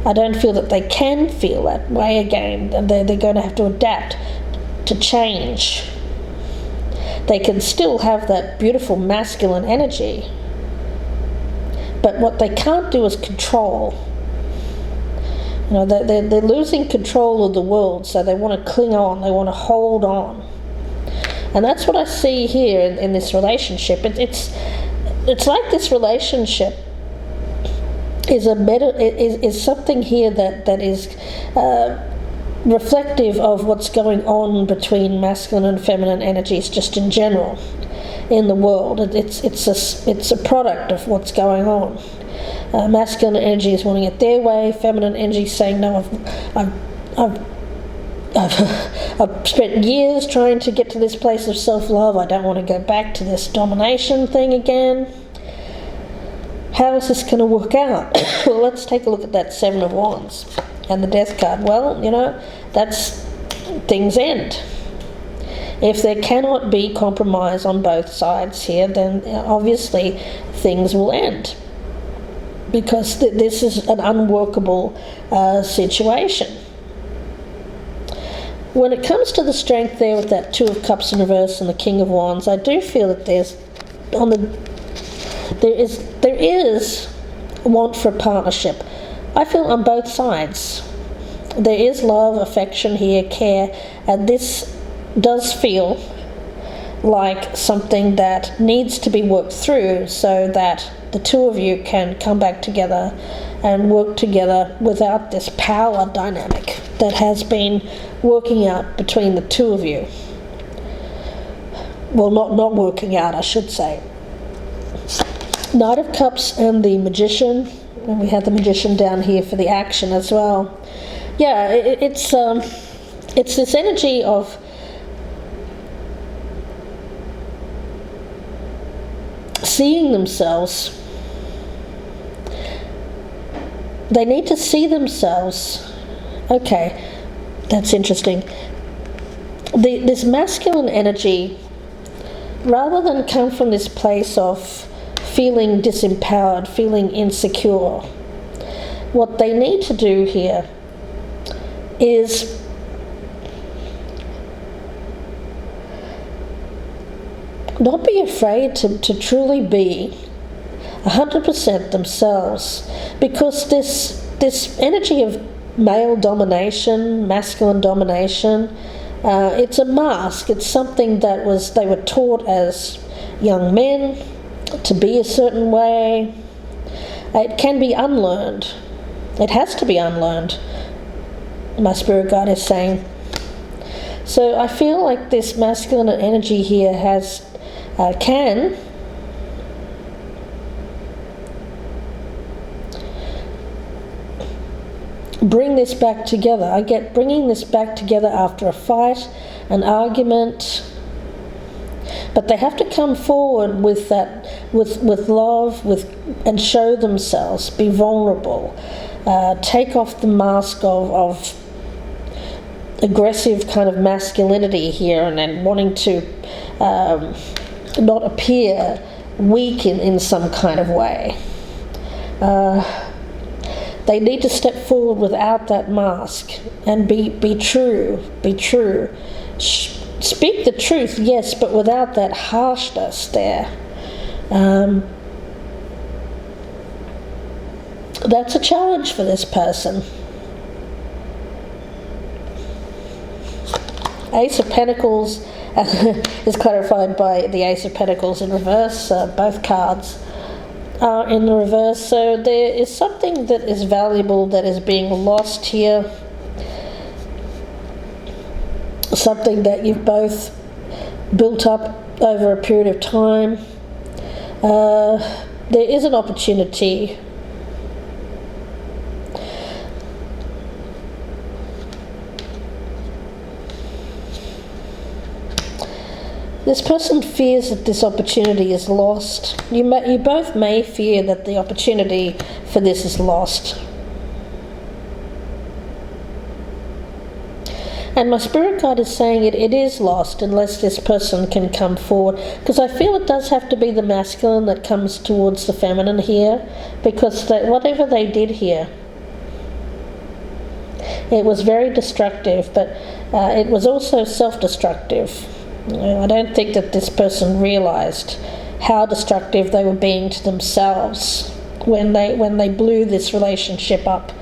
I don't feel that they can feel that way again. They're going to have to adapt to change. They can still have that beautiful masculine energy, but what they can't do is control. They're losing control of the world, so they want to cling on, they want to hold on. And that's what I see here in this relationship. It's like this relationship is something here that is reflective of what's going on between masculine and feminine energies just in general in the world. It's a product of what's going on. Masculine energy is wanting it their way. Feminine energy is saying, no, I've spent years trying to get to this place of self-love. I don't want to go back to this domination thing again. How is this going to work out? Well, let's take a look at that Seven of Wands and the Death card. Well, that's things end. If there cannot be compromise on both sides here, then obviously things will end, because this is an unworkable situation. When it comes to the strength there with that Two of Cups in reverse and the King of Wands, I do feel that there is want for partnership. I feel on both sides. There is love, affection here, care, and this does feel like something that needs to be worked through so that the two of you can come back together and work together without this power dynamic that has been working out between the two of you. Well, not working out, I should say. Knight of Cups and the Magician, and we have the Magician down here for the action as well. Yeah, it's this energy of seeing themselves. They need to see themselves. Okay, that's interesting. This masculine energy, rather than come from this place of feeling disempowered, feeling insecure, what they need to do here is not be afraid to truly be 100% themselves, because this energy of male domination, masculine domination, it's a mask. It's something that they were taught as young men to be a certain way. It can be unlearned. It has to be unlearned, my spirit guide is saying. So I feel like this masculine energy here can bring this back together. I get bringing this back together after a fight, an argument, but they have to come forward with that, with love, and show themselves, be vulnerable, take off the mask of aggressive kind of masculinity here, and then wanting to not appear weak in some kind of way. They need to step forward without that mask and be true. Be true. Speak the truth, yes, but without that harshness there. That's a challenge for this person. Ace of Pentacles is clarified by the Ace of Pentacles in reverse. Both cards are in the reverse. So there is something that is valuable that is being lost here. Something that you've both built up over a period of time. There is an opportunity. This person fears that this opportunity is lost. You both may fear that the opportunity for this is lost. And my spirit guide is saying it is lost unless this person can come forward. Because I feel it does have to be the masculine that comes towards the feminine here. Because whatever they did here, it was very destructive, but it was also self-destructive. I don't think that this person realized how destructive they were being to themselves when they blew this relationship up.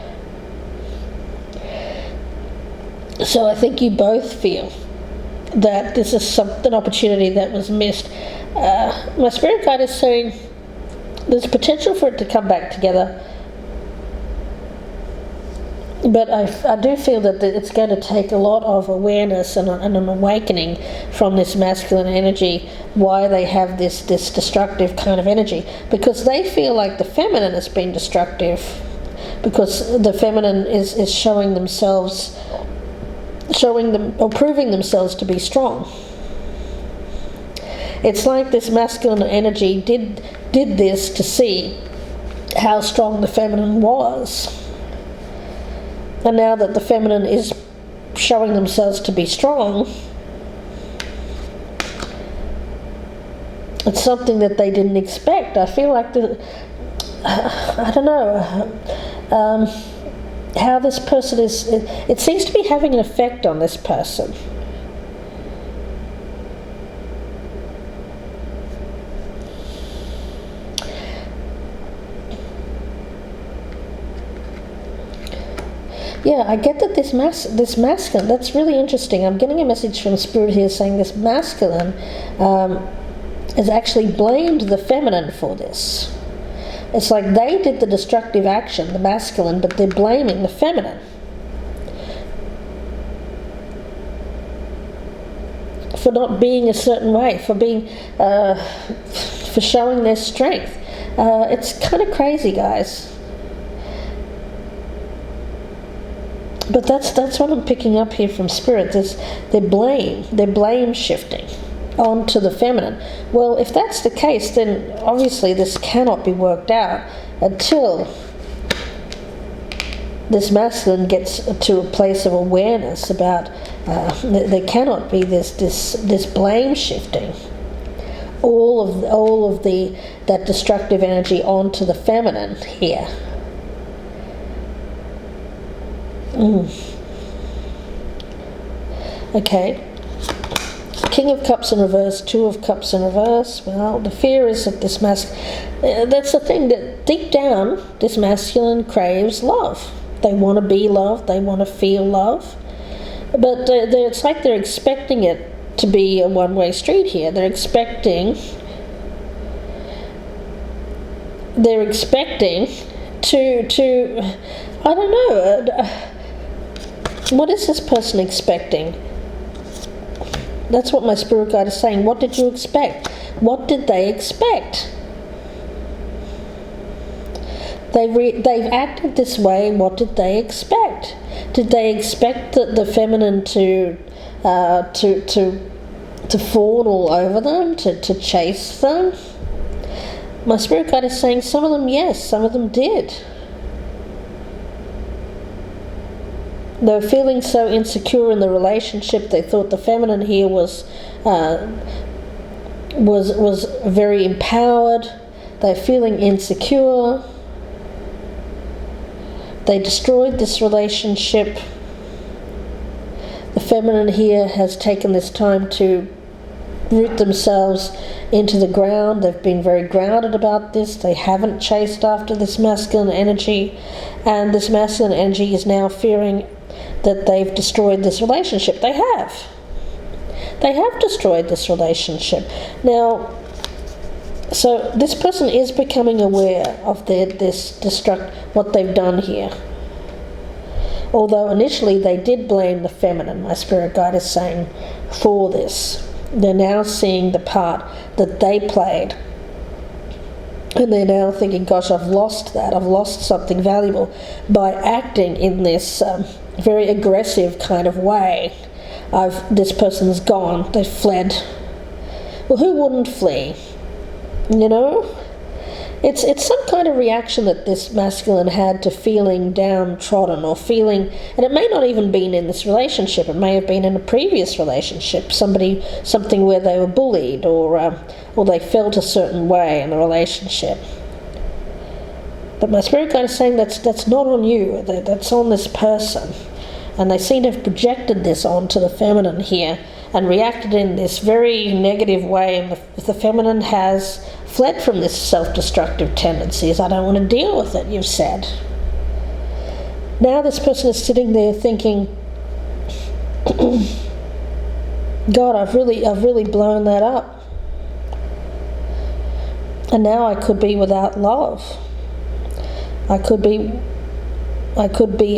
So I think you both feel that this is an opportunity that was missed. My spirit guide is saying there's potential for it to come back together. But I do feel that it's going to take a lot of awareness and an awakening from this masculine energy, why they have this destructive kind of energy. Because they feel like the feminine has been destructive. Because the feminine is showing themselves, proving themselves to be strong. It's like this masculine energy did this to see how strong the feminine was. And now that the feminine is showing themselves to be strong, it's something that they didn't expect. I feel like I don't know how this person is. It seems to be having an effect on this person. Yeah, I get that this masculine, that's really interesting. I'm getting a message from Spirit here saying this masculine has actually blamed the feminine for this. It's like they did the destructive action, the masculine, but they're blaming the feminine for not being a certain way, for showing their strength. It's kind of crazy, guys. But that's what I'm picking up here from Spirit. They're blame shifting onto the feminine. Well, if that's the case, then obviously this cannot be worked out until this masculine gets to a place of awareness about there cannot be this blame shifting. All of that destructive energy onto the feminine here. Okay. King of Cups in reverse, Two of Cups in reverse. Well, the fear is that this that's the thing, that deep down this masculine craves love. They want to be loved, they want to feel love. But it's like they're expecting it to be a one-way street here. They're expecting to I don't know. What is this person expecting? That's what my spirit guide is saying. What did you expect? What did they expect? They've acted this way. What did they expect? Did they expect the feminine to fawn all over them, to chase them? My spirit guide is saying some of them yes, some of them did. They were feeling so insecure in the relationship. They thought the feminine here was very empowered. They're feeling insecure. They destroyed this relationship. The feminine here has taken this time to root themselves into the ground. They've been very grounded about this. They haven't chased after this masculine energy, and this masculine energy is now fearing that they've destroyed this relationship. They have destroyed this relationship. Now, so this person is becoming aware of what they've done here. Although initially they did blame the feminine, my spirit guide is saying, for this. They're now seeing the part that they played. And they're now thinking, gosh, I've lost that. I've lost something valuable by acting in this very aggressive kind of way. This person's gone. They've fled. Well, who wouldn't flee? You know? It's some kind of reaction that this masculine had to feeling downtrodden, or feeling, and it may not even been in this relationship, it may have been in a previous relationship, something where they were bullied, or they felt a certain way in the relationship. But my spirit guide is saying that's not on you, that's on this person. And they seem to have projected this onto the feminine here and reacted in this very negative way, and the feminine has fled from this self-destructive tendencies. I don't want to deal with it, you've said. Now this person is sitting there thinking, God, I've really blown that up. And now I could be without love. I could be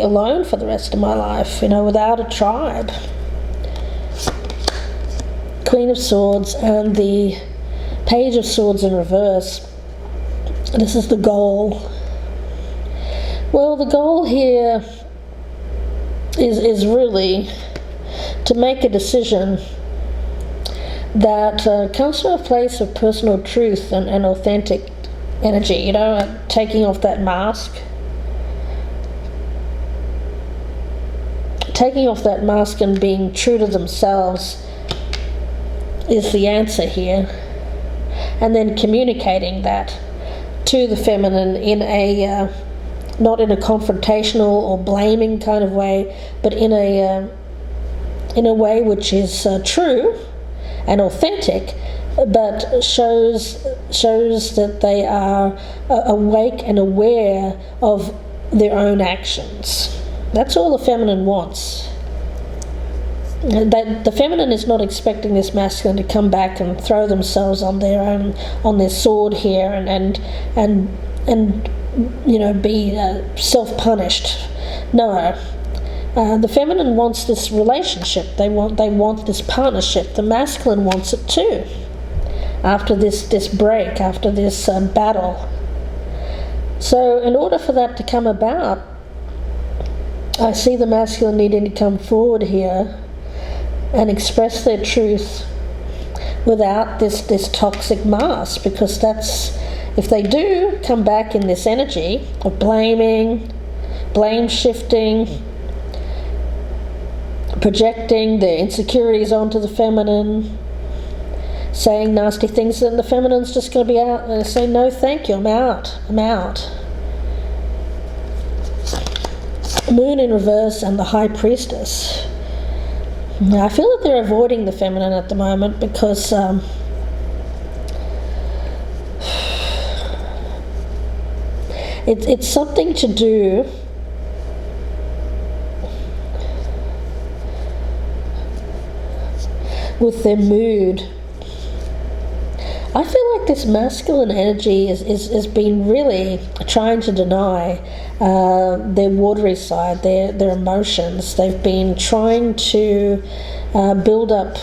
alone for the rest of my life, without a tribe. Queen of Swords and the Page of Swords in reverse. This is the goal. Well, the goal here is really to make a decision that comes from a place of personal truth and authentic energy, taking off that mask. Taking off that mask and being true to themselves is the answer here. And then communicating that to the feminine in a not in a confrontational or blaming kind of way, but in a way which is true and authentic, but shows that they are awake and aware of their own actions. That's all the feminine wants. That the feminine is not expecting this masculine to come back and throw themselves on their sword here and be self-punished. No, the feminine wants this relationship. They want this partnership. The masculine wants it too. After this break, after this battle. So, in order for that to come about, I see the masculine needing to come forward here and express their truth without this toxic mask, because that's, if they do come back in this energy of blame shifting, projecting their insecurities onto the feminine, saying nasty things, then the feminine's just going to be out and say, no thank you, I'm out. Moon in reverse and the High Priestess. Now, I feel that they're avoiding the feminine at the moment because it's something to do with their mood. I feel like this masculine energy is been really trying to deny their watery side, their emotions. They've been trying to build up.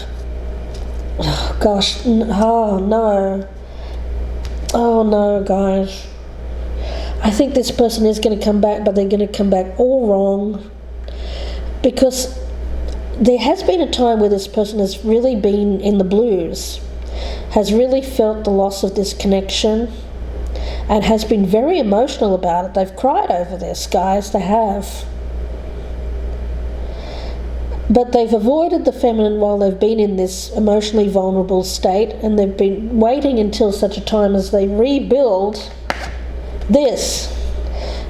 Oh no, guys. I think this person is going to come back, but they're going to come back all wrong, because there has been a time where this person has really been in the blues, has really felt the loss of this connection, and has been very emotional about it. They've cried over this, guys, they have. But they've avoided the feminine while they've been in this emotionally vulnerable state, and they've been waiting until such a time as they rebuild this.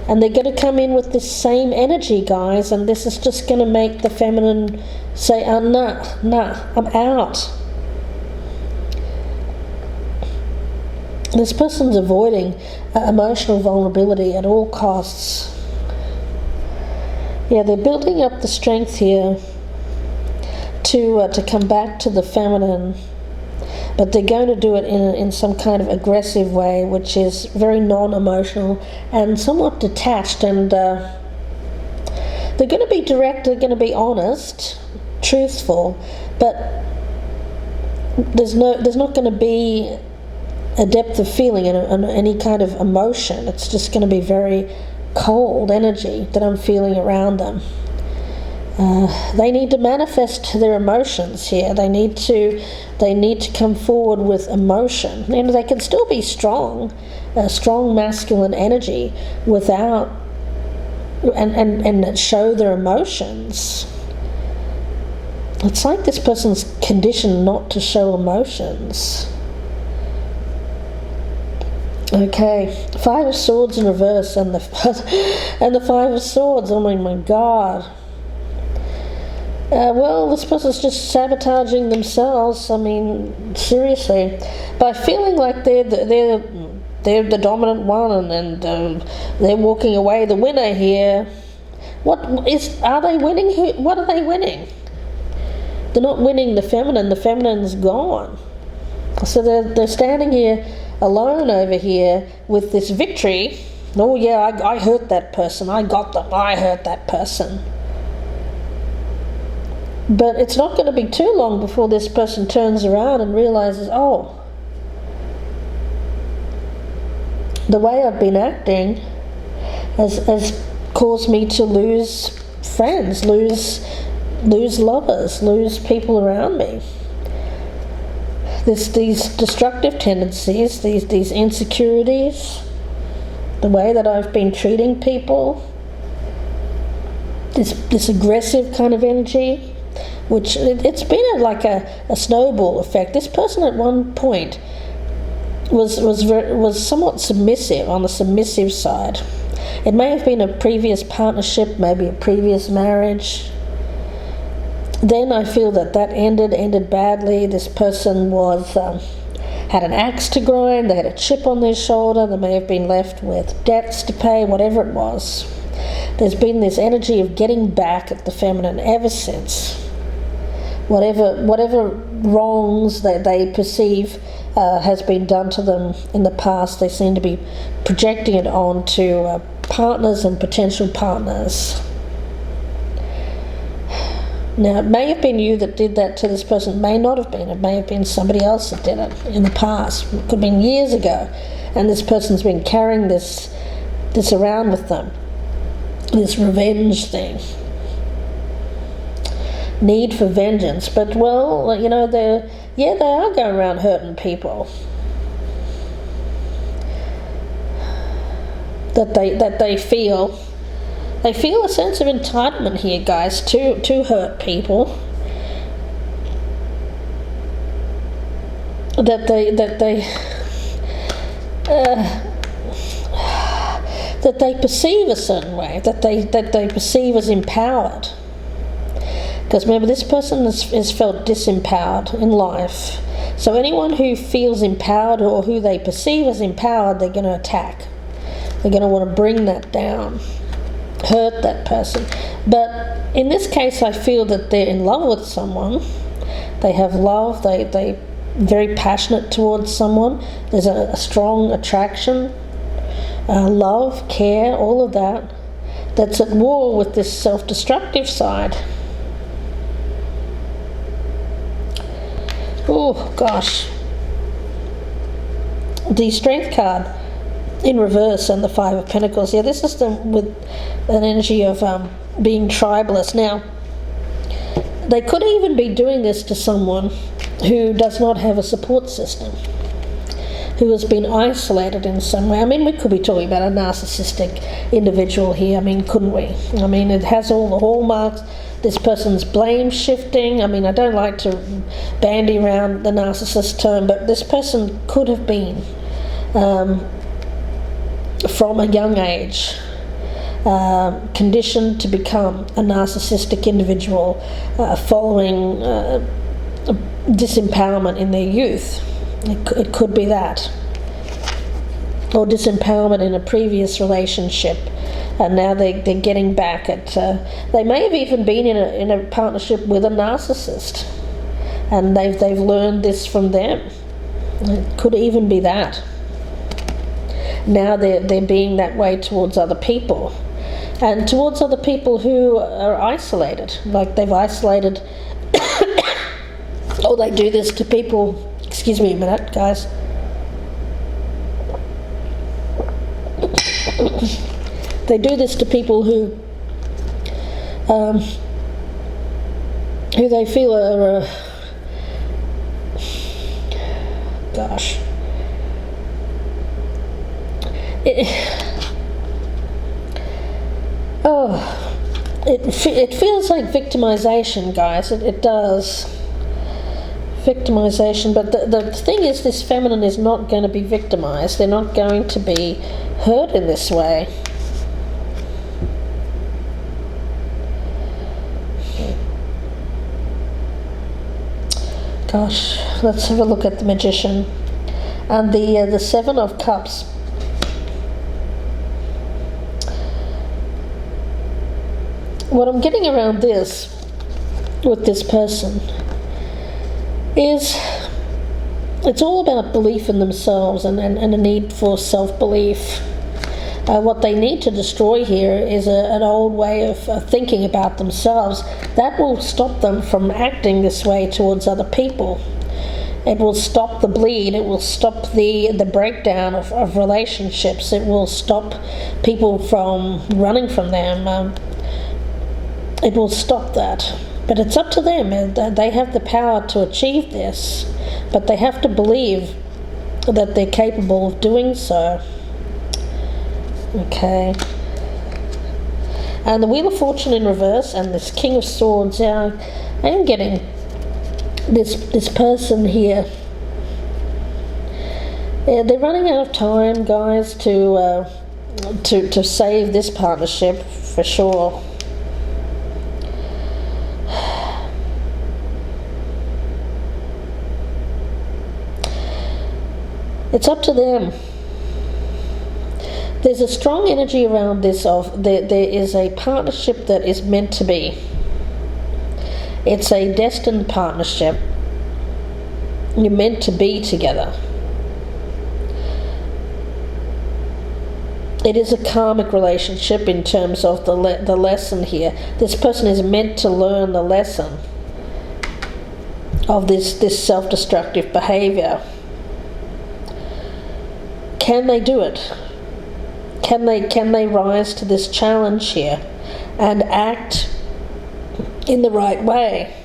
And they're going to come in with this same energy, guys, and this is just going to make the feminine say, nah, I'm out. This person's avoiding emotional vulnerability at all costs. Yeah, they're building up the strength here to come back to the feminine, but they're going to do it in some kind of aggressive way, which is very non-emotional and somewhat detached, and they're going to be direct, they're going to be honest, truthful, but there's not going to be a depth of feeling and any kind of emotion. It's just going to be very cold energy that I'm feeling around them. They need to manifest their emotions here. They need to come forward with emotion. You know, they can still be strong, strong masculine energy without and show their emotions. It's like this person's conditioned not to show emotions. Okay, Five of Swords in reverse and the Five of Swords. Oh my God. Well, this person's just sabotaging themselves. I mean, seriously, by feeling like they're the dominant one and they're walking away the winner here. Are they winning? What are they winning? They're not winning the feminine. The feminine's gone. So they're standing here alone over here with this victory. Oh yeah, I hurt that person. I got them. I hurt that person. But it's not going to be too long before this person turns around and realizes, oh, the way I've been acting has caused me to lose friends, lose lovers, lose people around me. These destructive tendencies, these insecurities, the way that I've been treating people, this aggressive kind of energy, which it's been like a snowball effect. This person at one point was somewhat submissive, on the submissive side. It may have been a previous partnership, maybe a previous marriage. Then I feel that ended badly. This person had an axe to grind, they had a chip on their shoulder, they may have been left with debts to pay, whatever it was. There's been this energy of getting back at the feminine ever since. Whatever wrongs that they perceive has been done to them in the past, they seem to be projecting it onto partners and potential partners. Now, it may have been you that did that to this person. It may not have been. It may have been somebody else that did it in the past. It could have been years ago. And this person's been carrying this around with them. This revenge thing. Need for vengeance. But, well, you know, they are going around hurting people. That they feel. They feel a sense of entitlement here, guys, to hurt people. That they perceive a certain way. That they perceive as empowered. Because remember, this person has felt disempowered in life. So anyone who feels empowered or who they perceive as empowered, they're going to attack. They're going to want to bring that down. Hurt that person. But in this case, I feel that they're in love with someone. They have love. They're very passionate towards someone. There's a strong attraction, love, care, all of that. That's at war with this self-destructive side. Oh gosh. The Strength card in reverse and the Five of Pentacles. Yeah, this is with an energy of being tribalist. Now, they could even be doing this to someone who does not have a support system, who has been isolated in some way. I mean, we could be talking about a narcissistic individual here. I mean, couldn't we? I mean, it has all the hallmarks. This person's blame shifting. I mean, I don't like to bandy around the narcissist term, but this person could have been from a young age conditioned to become a narcissistic individual following disempowerment in their youth. It could be that. Or disempowerment in a previous relationship. And now they're getting back at... they may have even been in a partnership with a narcissist. And they've learned this from them. It could even be that. Now they're being that way towards other people. And towards other people who are isolated. Like they've isolated... or they do this to people... Excuse me a minute, guys. They do this to people who they feel are... gosh. It feels like victimization, guys. It does. Victimization. But the thing is, this feminine is not going to be victimized. They're not going to be hurt in this way. Gosh, let's have a look at the Magician. And the Seven of Cups. What I'm getting around this, with this person, is it's all about belief in themselves and a need for self-belief. What they need to destroy here is an old way of thinking about themselves. That will stop them from acting this way towards other people. It will stop the bleed. It will stop the breakdown of relationships. It will stop people from running from them. It will stop that. But it's up to them. They have the power to achieve this. But they have to believe that they're capable of doing so. Okay. And the Wheel of Fortune in reverse and this King of Swords. I am getting this person here. They're running out of time, guys, to save this partnership for sure. It's up to them. There's a strong energy around this of there is a partnership that is meant to be. It's a destined partnership. You're meant to be together. It is a karmic relationship in terms of the lesson here. This person is meant to learn the lesson of this self-destructive behavior. Can they do it? Can they rise to this challenge here and act in the right way?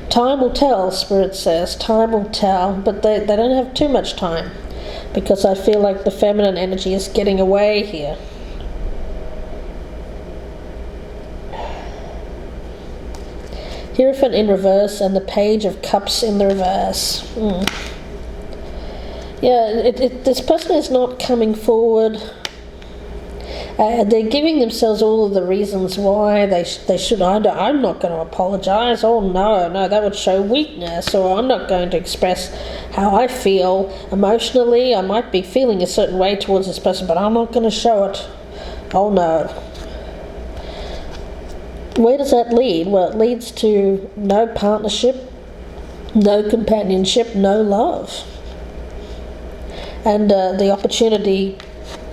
Time will tell, Spirit says. Time will tell, but they don't have too much time, because I feel like the feminine energy is getting away here. Hierophant in reverse and the Page of Cups in the reverse. Yeah, this person is not coming forward. They're giving themselves all of the reasons why they should. I'm not going to apologize. Oh no, that would show weakness. Or I'm not going to express how I feel emotionally. I might be feeling a certain way towards this person, but I'm not going to show it. Oh no. Where does that lead? Well, it leads to no partnership, no companionship, no love. And the opportunity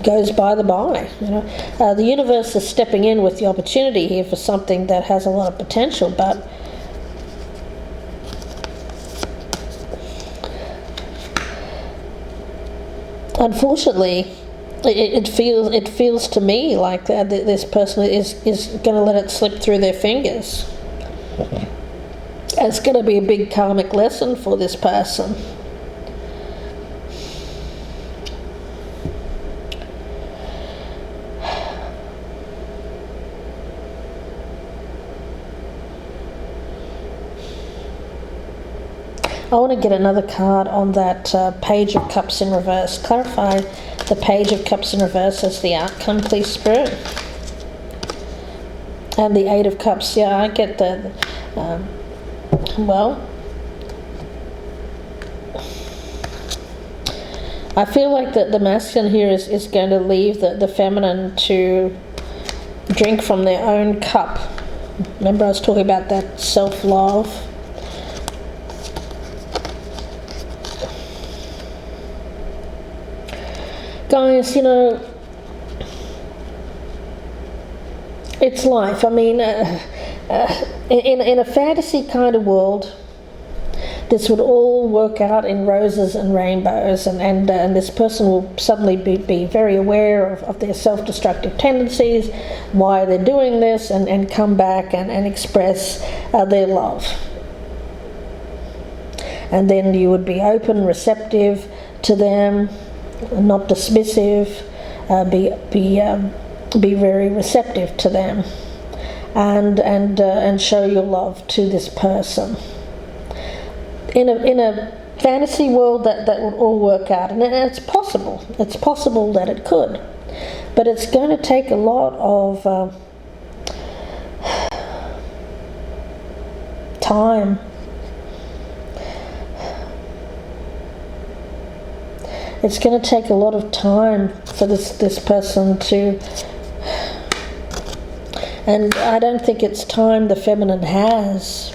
goes by the by. The universe is stepping in with the opportunity here for something that has a lot of potential, but unfortunately, it feels to me like that this person is going to let it slip through their fingers. It's going to be a big karmic lesson for this person. I want to get another card on that Page of Cups in reverse. Clarify the Page of Cups in reverse as the outcome, please, Spirit. And the Eight of Cups, yeah, I get the, well, I feel like the masculine here is going to leave the feminine to drink from their own cup. Remember I was talking about that self-love. Guys, you know, it's life. I mean, in a fantasy kind of world, this would all work out in roses and rainbows, and this person will suddenly be very aware of their self-destructive tendencies, why they're doing this, and come back and express their love. And then you would be open, receptive to them, not dismissive, be very receptive to them, and show your love to this person. In a fantasy world, that would all work out, and it's possible. It's possible that it could, but it's going to take a lot of time. It's going to take a lot of time for this person to, and I don't think it's time the feminine has.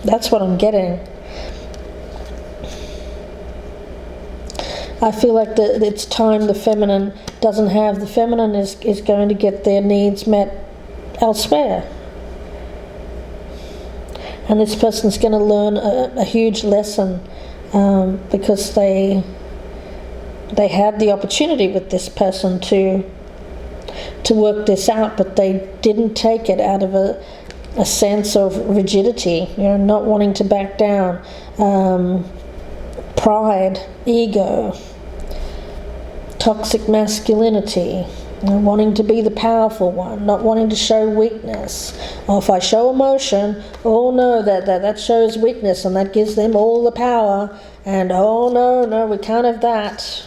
That's what I'm getting. I feel like it's time the feminine doesn't have. The feminine is going to get their needs met elsewhere. And this person's going to learn a huge lesson because they had the opportunity with this person to work this out, but they didn't take it out of a sense of rigidity, you know, not wanting to back down, pride, ego, toxic masculinity, you know, wanting to be the powerful one, not wanting to show weakness. Or if I show emotion, oh no, that shows weakness, and that gives them all the power, and oh no, we can't have that.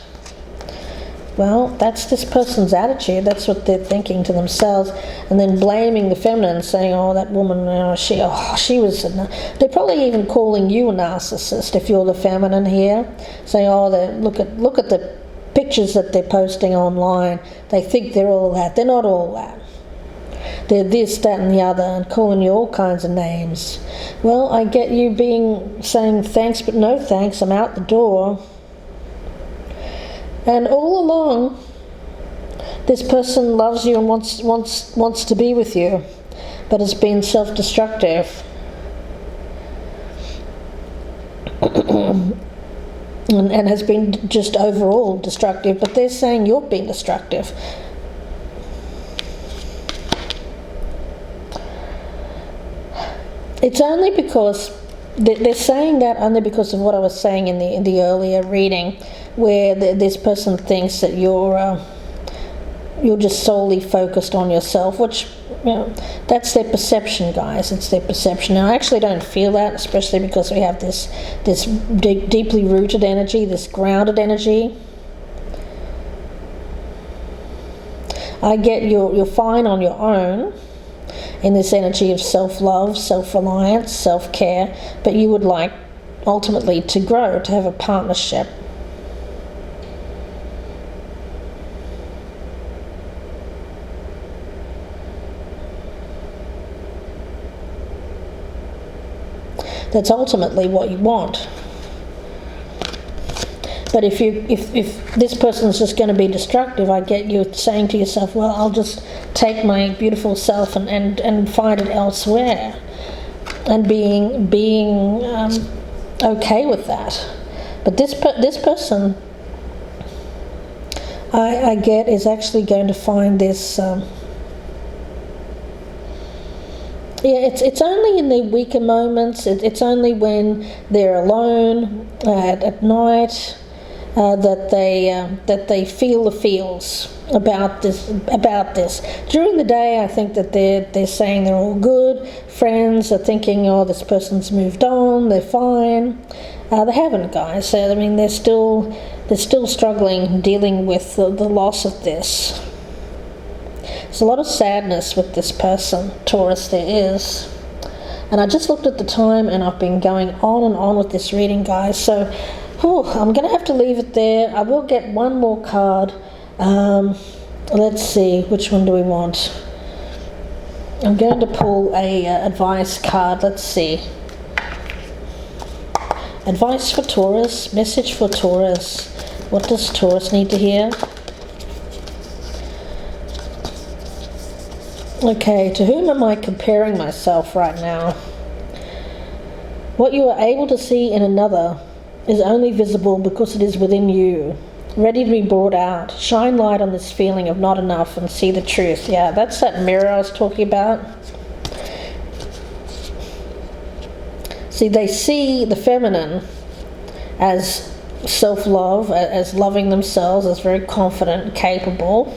Well, that's this person's attitude. That's what they're thinking to themselves, and then blaming the feminine, saying, "Oh, that woman, she was." They're probably even calling you a narcissist if you're the feminine here, saying, "Oh, look at the pictures that they're posting online. They think they're all that. They're not all that. They're this, that, and the other," and calling you all kinds of names. Well, I get you saying thanks, but no thanks. I'm out the door. And all along, this person loves you and wants to be with you, but has been self-destructive. and has been just overall destructive, but they're saying you're being destructive. It's only because they're saying that only because of what I was saying in the earlier reading, where this person thinks that you're just solely focused on yourself, which, you know, that's their perception, guys. It's their perception. Now, I actually don't feel that, especially because we have this deeply rooted energy, this grounded energy. I get you're fine on your own in this energy of self-love, self-reliance, self-care, but you would like ultimately to grow, to have a partnership. That's ultimately what you want. But if this person's just going to be destructive, I get you saying to yourself, well, I'll just take my beautiful self and find it elsewhere, and being okay with that. But this person, I get, is actually going to find this. It's only in the weaker moments. It's only when they're alone at night that they feel the feels about this. During the day, I think that they're saying they're all good. Friends are thinking, oh, this person's moved on, they're fine. They haven't, guys. I mean, they're still struggling, dealing with the loss of this. There's a lot of sadness with this person, Taurus, there is. And I just looked at the time, and I've been going on and on with this reading, guys. So, I'm going to have to leave it there. I will get one more card. Let's see, which one do we want? I'm going to pull a advice card. Let's see. Advice for Taurus, message for Taurus. What does Taurus need to hear? Okay, to whom am I comparing myself right now? What you are able to see in another is only visible because it is within you, ready to be brought out. Shine light on this feeling of not enough and see the truth. Yeah, that's that mirror I was talking about. See, they see the feminine as self-love, as loving themselves, as very confident and capable.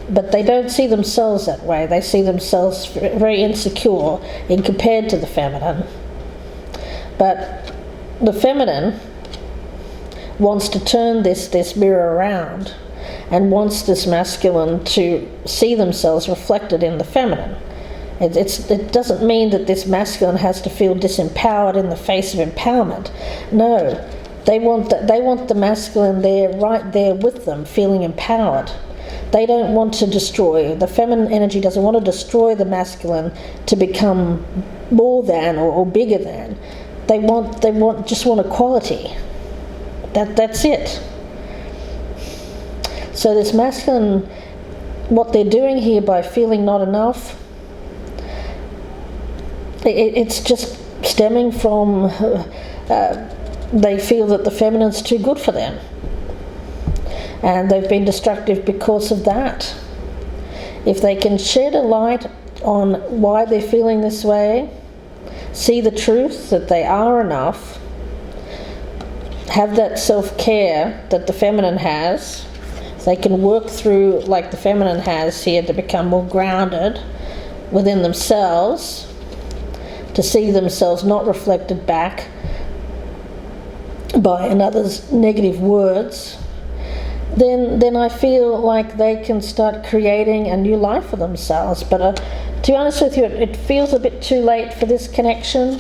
But they don't see themselves that way. They see themselves very insecure in compared to the feminine. But the feminine wants to turn this mirror around and wants this masculine to see themselves reflected in the feminine. It doesn't mean that this masculine has to feel disempowered in the face of empowerment. No, they want the masculine there, right there with them, feeling empowered. They don't want to destroy. The feminine energy doesn't want to destroy the masculine to become more than or bigger than. They just want equality. That's it. So this masculine, what they're doing here by feeling not enough, it's just stemming from they feel that the feminine's too good for them. And they've been destructive because of that. If they can shed a light on why they're feeling this way, see the truth that they are enough, have that self-care that the feminine has, they can work through like the feminine has here to become more grounded within themselves, to see themselves not reflected back by another's negative words, then I feel like they can start creating a new life for themselves. But to be honest with you, it feels a bit too late for this connection.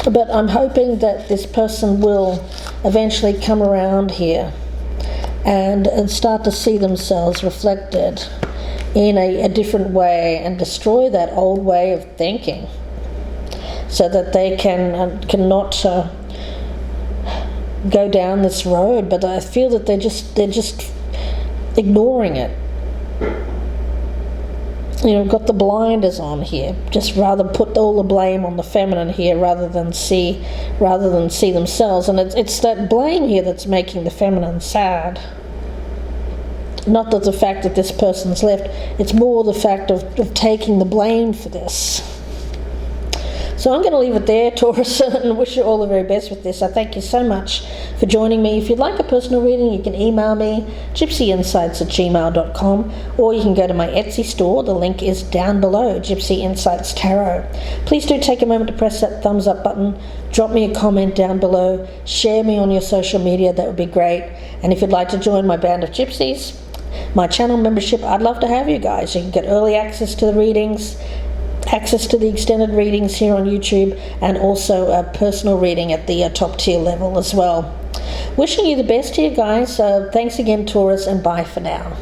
But I'm hoping that this person will eventually come around here and start to see themselves reflected in a different way and destroy that old way of thinking, so that they cannot go down this road. But I feel that they're just ignoring it. Got the blinders on here. Just rather put all the blame on the feminine here rather than see themselves. And it's that blame here that's making the feminine sad. Not that the fact that this person's left, it's more the fact of taking the blame for this. So I'm going to leave it there, Taurus, and wish you all the very best with this. I thank you so much for joining me. If you'd like a personal reading, you can email me, gypsyinsights@gmail.com, or you can go to my Etsy store. The link is down below, Gypsy Insights Tarot. Please do take a moment to press that thumbs up button, drop me a comment down below, share me on your social media, that would be great. And if you'd like to join my band of gypsies, my channel membership, I'd love to have you guys. You can get early access to the readings, access to the extended readings here on YouTube, and also a personal reading at the top tier level as well. Wishing you the best here, guys. Thanks again, Taurus, and bye for now.